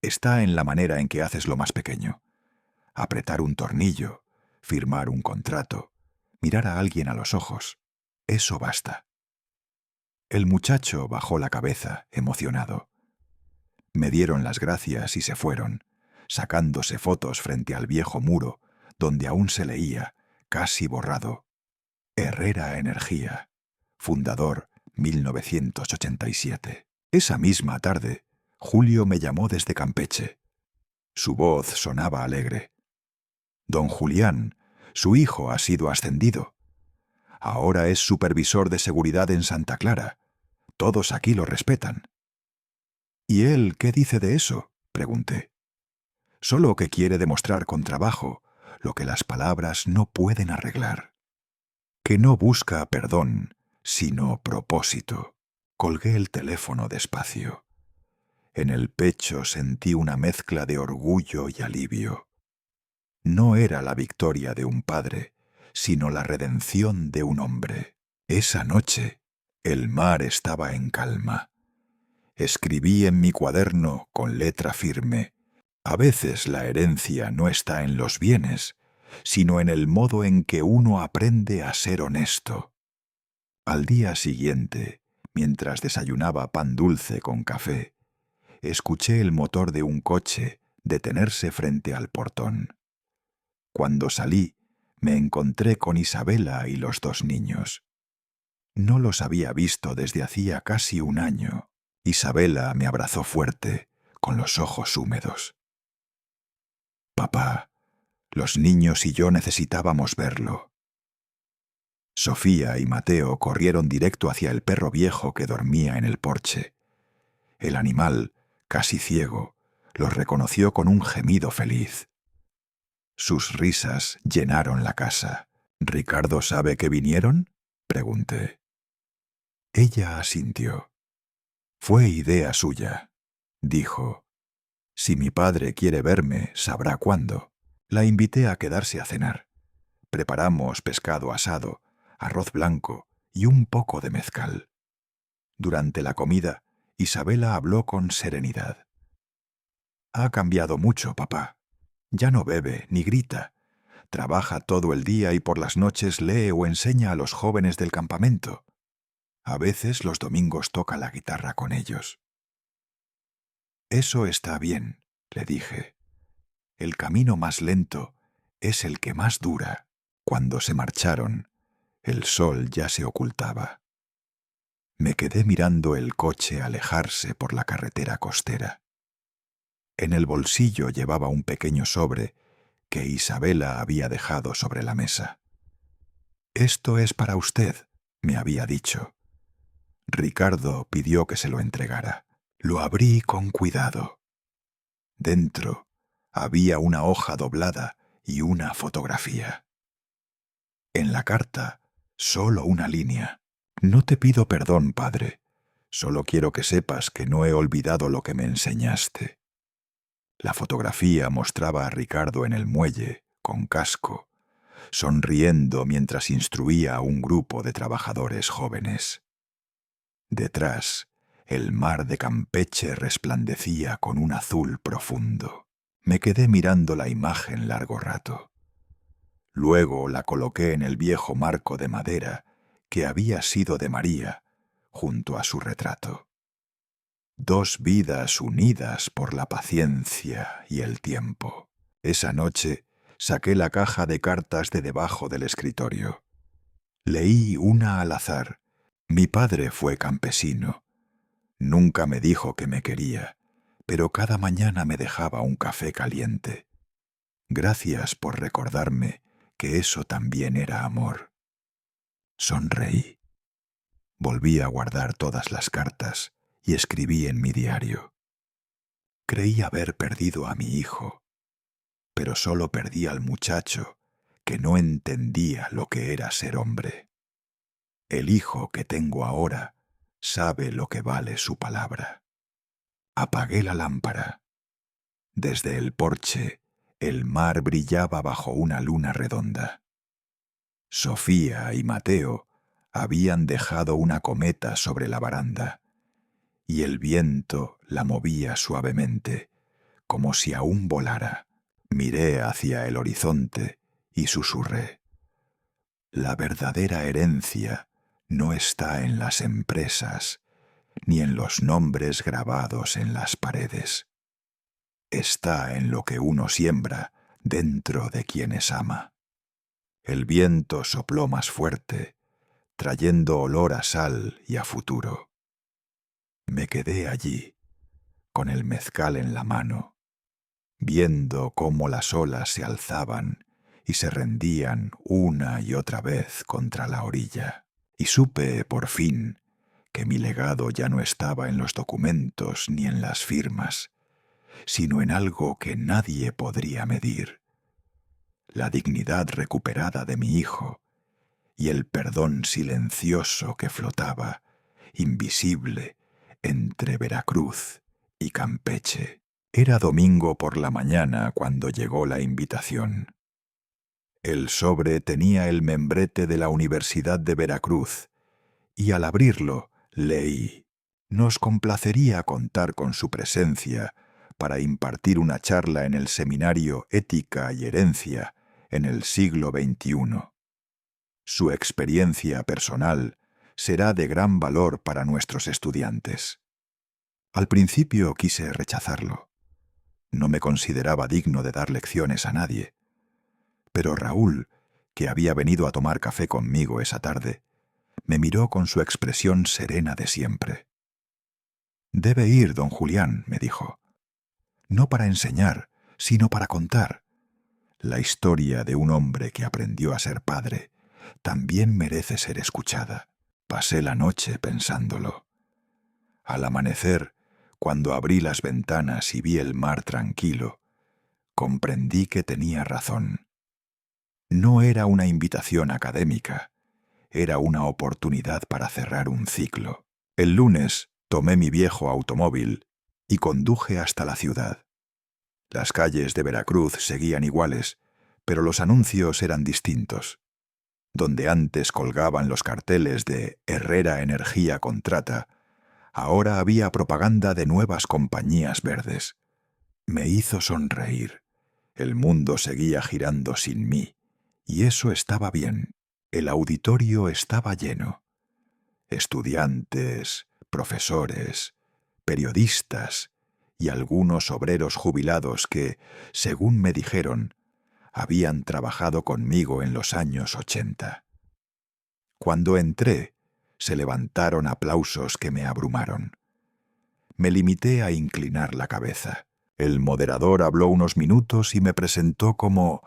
Está en la manera en que haces lo más pequeño. Apretar un tornillo, firmar un contrato, mirar a alguien a los ojos. Eso basta. El muchacho bajó la cabeza, emocionado. Me dieron las gracias y se fueron, sacándose fotos frente al viejo muro, donde aún se leía, casi borrado: Herrera Energía, fundador 1987. Esa misma tarde, Julio me llamó desde Campeche. Su voz sonaba alegre. Don Julián, su hijo ha sido ascendido. Ahora es supervisor de seguridad en Santa Clara. Todos aquí lo respetan. ¿Y él qué dice de eso?, pregunté. Solo que quiere demostrar con trabajo lo que las palabras no pueden arreglar. Que no busca perdón, sino propósito. Colgué el teléfono despacio. En el pecho sentí una mezcla de orgullo y alivio. No era la victoria de un padre, sino la redención de un hombre. Esa noche, el mar estaba en calma. Escribí en mi cuaderno con letra firme: a veces la herencia no está en los bienes, sino en el modo en que uno aprende a ser honesto. Al día siguiente, mientras desayunaba pan dulce con café, escuché el motor de un coche detenerse frente al portón. Cuando salí, me encontré con Isabela y los dos niños. No los había visto desde hacía casi un año. Isabela me abrazó fuerte, con los ojos húmedos. Papá, los niños y yo necesitábamos verlo. Sofía y Mateo corrieron directo hacia el perro viejo que dormía en el porche. El animal, casi ciego, los reconoció con un gemido feliz. Sus risas llenaron la casa. ¿Ricardo sabe que vinieron?, pregunté. Ella asintió. Fue idea suya, dijo. Si mi padre quiere verme, sabrá cuándo. La invité a quedarse a cenar. Preparamos pescado asado, arroz blanco y un poco de mezcal. Durante la comida, Isabela habló con serenidad. Ha cambiado mucho, papá. Ya no bebe ni grita. Trabaja todo el día y por las noches lee o enseña a los jóvenes del campamento. A veces los domingos toca la guitarra con ellos. Eso está bien, le dije. El camino más lento es el que más dura. Cuando se marcharon, el sol ya se ocultaba. Me quedé mirando el coche alejarse por la carretera costera. En el bolsillo llevaba un pequeño sobre que Isabela había dejado sobre la mesa. «Esto es para usted», me había dicho. Ricardo pidió que se lo entregara. Lo abrí con cuidado. Dentro había una hoja doblada y una fotografía. En la carta, solo una línea. No te pido perdón, padre. Solo quiero que sepas que no he olvidado lo que me enseñaste. La fotografía mostraba a Ricardo en el muelle, con casco, sonriendo mientras instruía a un grupo de trabajadores jóvenes. Detrás, el mar de Campeche resplandecía con un azul profundo. Me quedé mirando la imagen largo rato. Luego la coloqué en el viejo marco de madera que había sido de María, junto a su retrato. Dos vidas unidas por la paciencia y el tiempo. Esa noche saqué la caja de cartas de debajo del escritorio. Leí una al azar. Mi padre fue campesino. Nunca me dijo que me quería, pero cada mañana me dejaba un café caliente. Gracias por recordarme que eso también era amor. Sonreí. Volví a guardar todas las cartas y escribí en mi diario. Creí haber perdido a mi hijo, pero solo perdí al muchacho que no entendía lo que era ser hombre. El hijo que tengo ahora sabe lo que vale su palabra. Apagué la lámpara. Desde el porche, el mar brillaba bajo una luna redonda. Sofía y Mateo habían dejado una cometa sobre la baranda, y el viento la movía suavemente, como si aún volara. Miré hacia el horizonte y susurré: la verdadera herencia no está en las empresas, ni en los nombres grabados en las paredes. Está en lo que uno siembra dentro de quienes ama. El viento sopló más fuerte, trayendo olor a sal y a futuro. Me quedé allí, con el mezcal en la mano, viendo cómo las olas se alzaban y se rendían una y otra vez contra la orilla. Y supe, por fin, que mi legado ya no estaba en los documentos ni en las firmas, sino en algo que nadie podría medir: la dignidad recuperada de mi hijo y el perdón silencioso que flotaba, invisible, entre Veracruz y Campeche. Era domingo por la mañana cuando llegó la invitación. El sobre tenía el membrete de la Universidad de Veracruz, y al abrirlo leí: nos complacería contar con su presencia para impartir una charla en el seminario Ética y Herencia en el siglo XXI. Su experiencia personal será de gran valor para nuestros estudiantes. Al principio quise rechazarlo. No me consideraba digno de dar lecciones a nadie. Pero Raúl, que había venido a tomar café conmigo esa tarde, me miró con su expresión serena de siempre. «Debe ir, don Julián», me dijo. «No para enseñar, sino para contar. La historia de un hombre que aprendió a ser padre también merece ser escuchada». Pasé la noche pensándolo. Al amanecer, cuando abrí las ventanas y vi el mar tranquilo, comprendí que tenía razón. No era una invitación académica, era una oportunidad para cerrar un ciclo. El lunes tomé mi viejo automóvil y conduje hasta la ciudad. Las calles de Veracruz seguían iguales, pero los anuncios eran distintos. Donde antes colgaban los carteles de Herrera Energía contrata, ahora había propaganda de nuevas compañías verdes. Me hizo sonreír. El mundo seguía girando sin mí, y eso estaba bien. El auditorio estaba lleno. Estudiantes, profesores, periodistas y algunos obreros jubilados que, según me dijeron, habían trabajado conmigo en los años 80. Cuando entré, se levantaron aplausos que me abrumaron. Me limité a inclinar la cabeza. El moderador habló unos minutos y me presentó como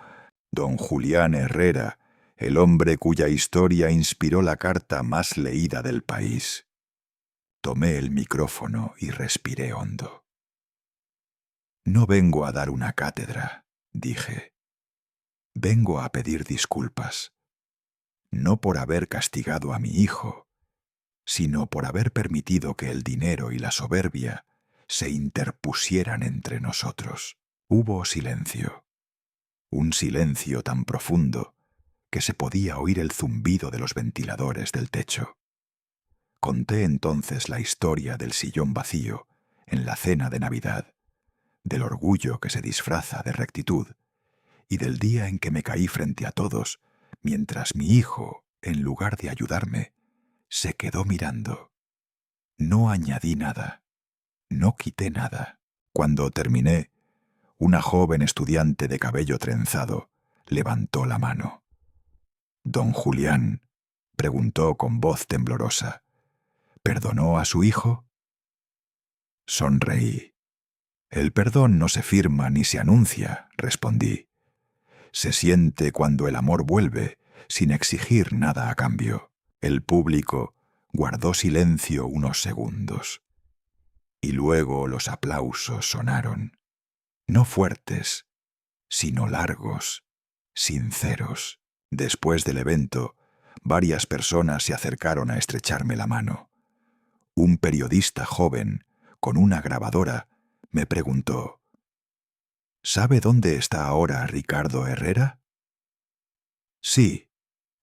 don Julián Herrera, el hombre cuya historia inspiró la carta más leída del país. Tomé el micrófono y respiré hondo. «No vengo a dar una cátedra», dije. «Vengo a pedir disculpas, no por haber castigado a mi hijo, sino por haber permitido que el dinero y la soberbia se interpusieran entre nosotros». Hubo silencio, un silencio tan profundo que se podía oír el zumbido de los ventiladores del techo. Conté entonces la historia del sillón vacío en la cena de Navidad, del orgullo que se disfraza de rectitud, y del día en que me caí frente a todos, mientras mi hijo, en lugar de ayudarme, se quedó mirando. No añadí nada, no quité nada. Cuando terminé, una joven estudiante de cabello trenzado levantó la mano. «Don Julián», preguntó con voz temblorosa, «¿perdonó a su hijo?» Sonreí. «El perdón no se firma ni se anuncia», respondí. «Se siente cuando el amor vuelve, sin exigir nada a cambio». El público guardó silencio unos segundos. Y luego los aplausos sonaron, no fuertes, sino largos, sinceros. Después del evento, varias personas se acercaron a estrecharme la mano. Un periodista joven, con una grabadora, me preguntó: ¿Sabe dónde está ahora Ricardo Herrera? Sí,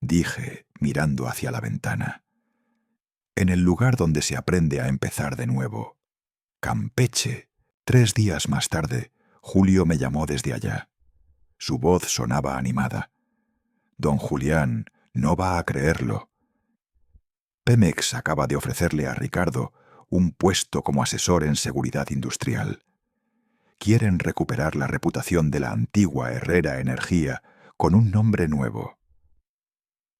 dije, mirando hacia la ventana. En el lugar donde se aprende a empezar de nuevo. Campeche. 3 días más tarde, Julio me llamó desde allá. Su voz sonaba animada. Don Julián, no va a creerlo. Pemex acaba de ofrecerle a Ricardo un puesto como asesor en seguridad industrial. Quieren recuperar la reputación de la antigua Herrera Energía con un nombre nuevo.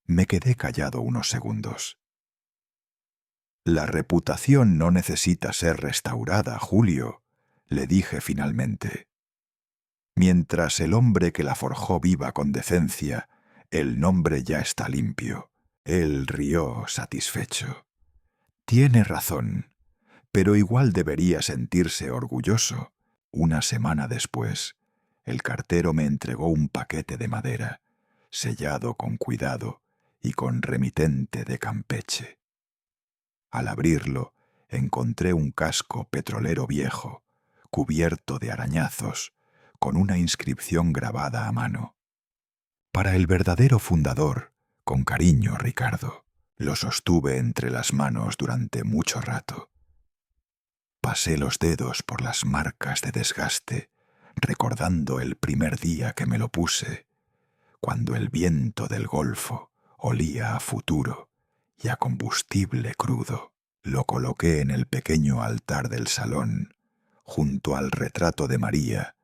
Me quedé callado unos segundos. La reputación no necesita ser restaurada, Julio, le dije finalmente. Mientras el hombre que la forjó viva con decencia, el nombre ya está limpio. Él rió satisfecho. Tiene razón, pero igual debería sentirse orgulloso. Una semana después, el cartero me entregó un paquete de madera, sellado con cuidado y con remitente de Campeche. Al abrirlo, encontré un casco petrolero viejo, cubierto de arañazos, con una inscripción grabada a mano. Para el verdadero fundador, con cariño, Ricardo. Lo sostuve entre las manos durante mucho rato. Pasé los dedos por las marcas de desgaste, recordando el primer día que me lo puse, cuando el viento del Golfo olía a futuro y a combustible crudo. Lo coloqué en el pequeño altar del salón, junto al retrato de María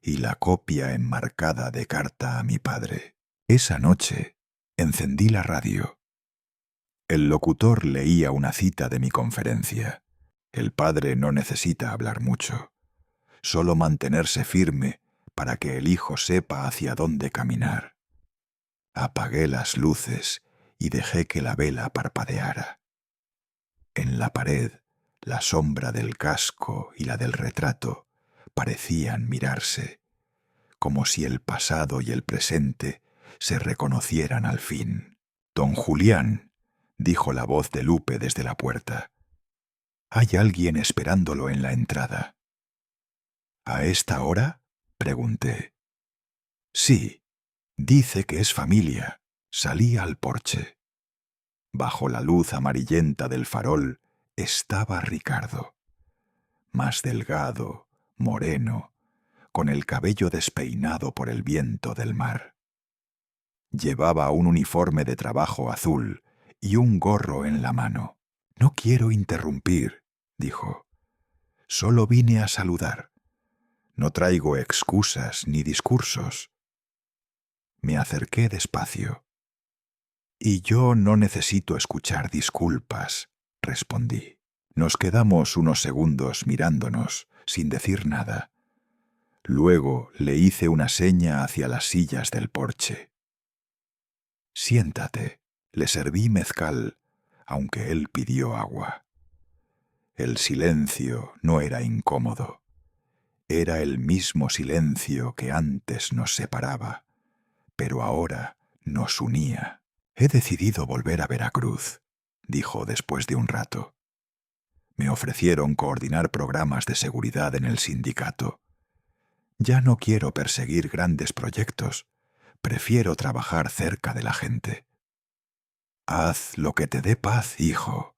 y la copia enmarcada de carta a mi padre. Esa noche encendí la radio. El locutor leía una cita de mi conferencia. El padre no necesita hablar mucho, solo mantenerse firme para que el hijo sepa hacia dónde caminar. Apagué las luces y dejé que la vela parpadeara. En la pared, la sombra del casco y la del retrato parecían mirarse, como si el pasado y el presente se reconocieran al fin. «Don Julián», dijo la voz de Lupe desde la puerta. «Hay alguien esperándolo en la entrada». «¿A esta hora?», pregunté. «Sí, dice que es familia». Salí al porche. Bajo la luz amarillenta del farol estaba Ricardo, más delgado, moreno, con el cabello despeinado por el viento del mar. Llevaba un uniforme de trabajo azul y un gorro en la mano. «No quiero interrumpir», dijo. «Solo vine a saludar. No traigo excusas ni discursos». Me acerqué despacio. «Y yo no necesito escuchar disculpas», respondí. Nos quedamos unos segundos mirándonos, sin decir nada. Luego le hice una seña hacia las sillas del porche. «Siéntate». Le serví mezcal, aunque él pidió agua. El silencio no era incómodo. Era el mismo silencio que antes nos separaba, pero ahora nos unía. «He decidido volver a Veracruz», dijo después de un rato. Me ofrecieron coordinar programas de seguridad en el sindicato. Ya no quiero perseguir grandes proyectos. Prefiero trabajar cerca de la gente. «Haz lo que te dé paz, hijo.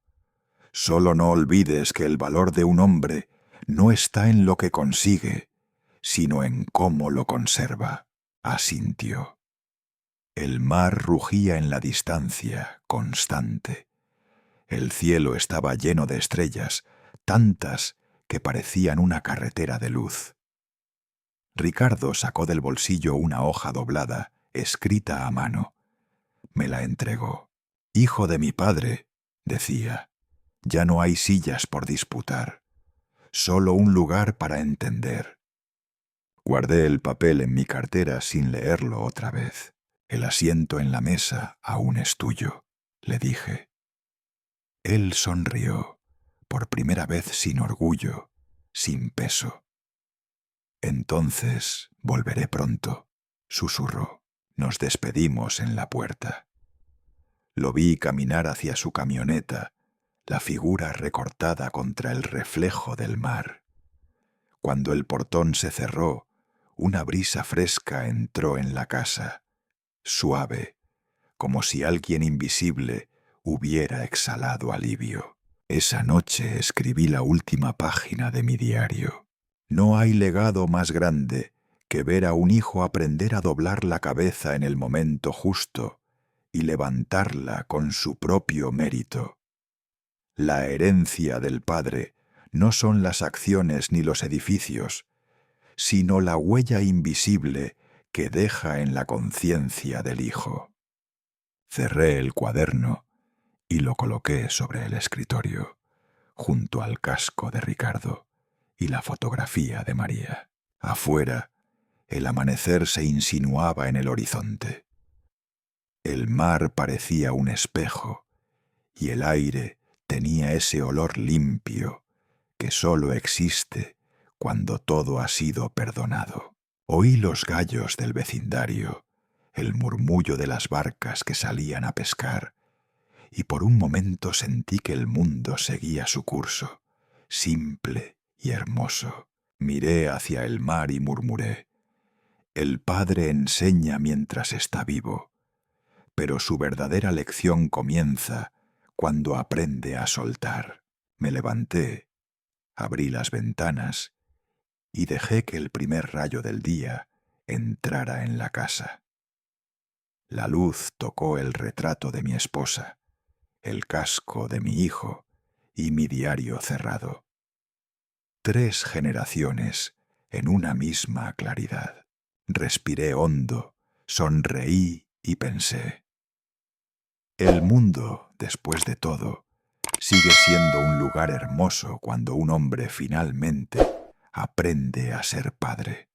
Solo no olvides que el valor de un hombre no está en lo que consigue, sino en cómo lo conserva», asintió. El mar rugía en la distancia, constante. El cielo estaba lleno de estrellas, tantas que parecían una carretera de luz. Ricardo sacó del bolsillo una hoja doblada, escrita a mano. Me la entregó. «Hijo de mi padre», decía, «ya no hay sillas por disputar, solo un lugar para entender». Guardé el papel en mi cartera sin leerlo otra vez. «El asiento en la mesa aún es tuyo», le dije. Él sonrió, por primera vez sin orgullo, sin peso. «Entonces volveré pronto», susurró. Nos despedimos en la puerta. Lo vi caminar hacia su camioneta, la figura recortada contra el reflejo del mar. Cuando el portón se cerró, una brisa fresca entró en la casa, suave, como si alguien invisible hubiera exhalado alivio. Esa noche escribí la última página de mi diario. No hay legado más grande que ver a un hijo aprender a doblar la cabeza en el momento justo y levantarla con su propio mérito. La herencia del padre no son las acciones ni los edificios, sino la huella invisible que deja en la conciencia del hijo. Cerré el cuaderno y lo coloqué sobre el escritorio, junto al casco de Ricardo y la fotografía de María. Afuera, el amanecer se insinuaba en el horizonte. El mar parecía un espejo y el aire tenía ese olor limpio que solo existe cuando todo ha sido perdonado. Oí los gallos del vecindario, el murmullo de las barcas que salían a pescar, y por un momento sentí que el mundo seguía su curso, simple y hermoso. Miré hacia el mar y murmuré: el Padre enseña mientras está vivo, pero su verdadera lección comienza cuando aprende a soltar. Me levanté, abrí las ventanas y dejé que el primer rayo del día entrara en la casa. La luz tocó el retrato de mi esposa, el casco de mi hijo y mi diario cerrado. 3 generaciones en una misma claridad. Respiré hondo, sonreí y pensé: el mundo, después de todo, sigue siendo un lugar hermoso cuando un hombre finalmente aprende a ser padre.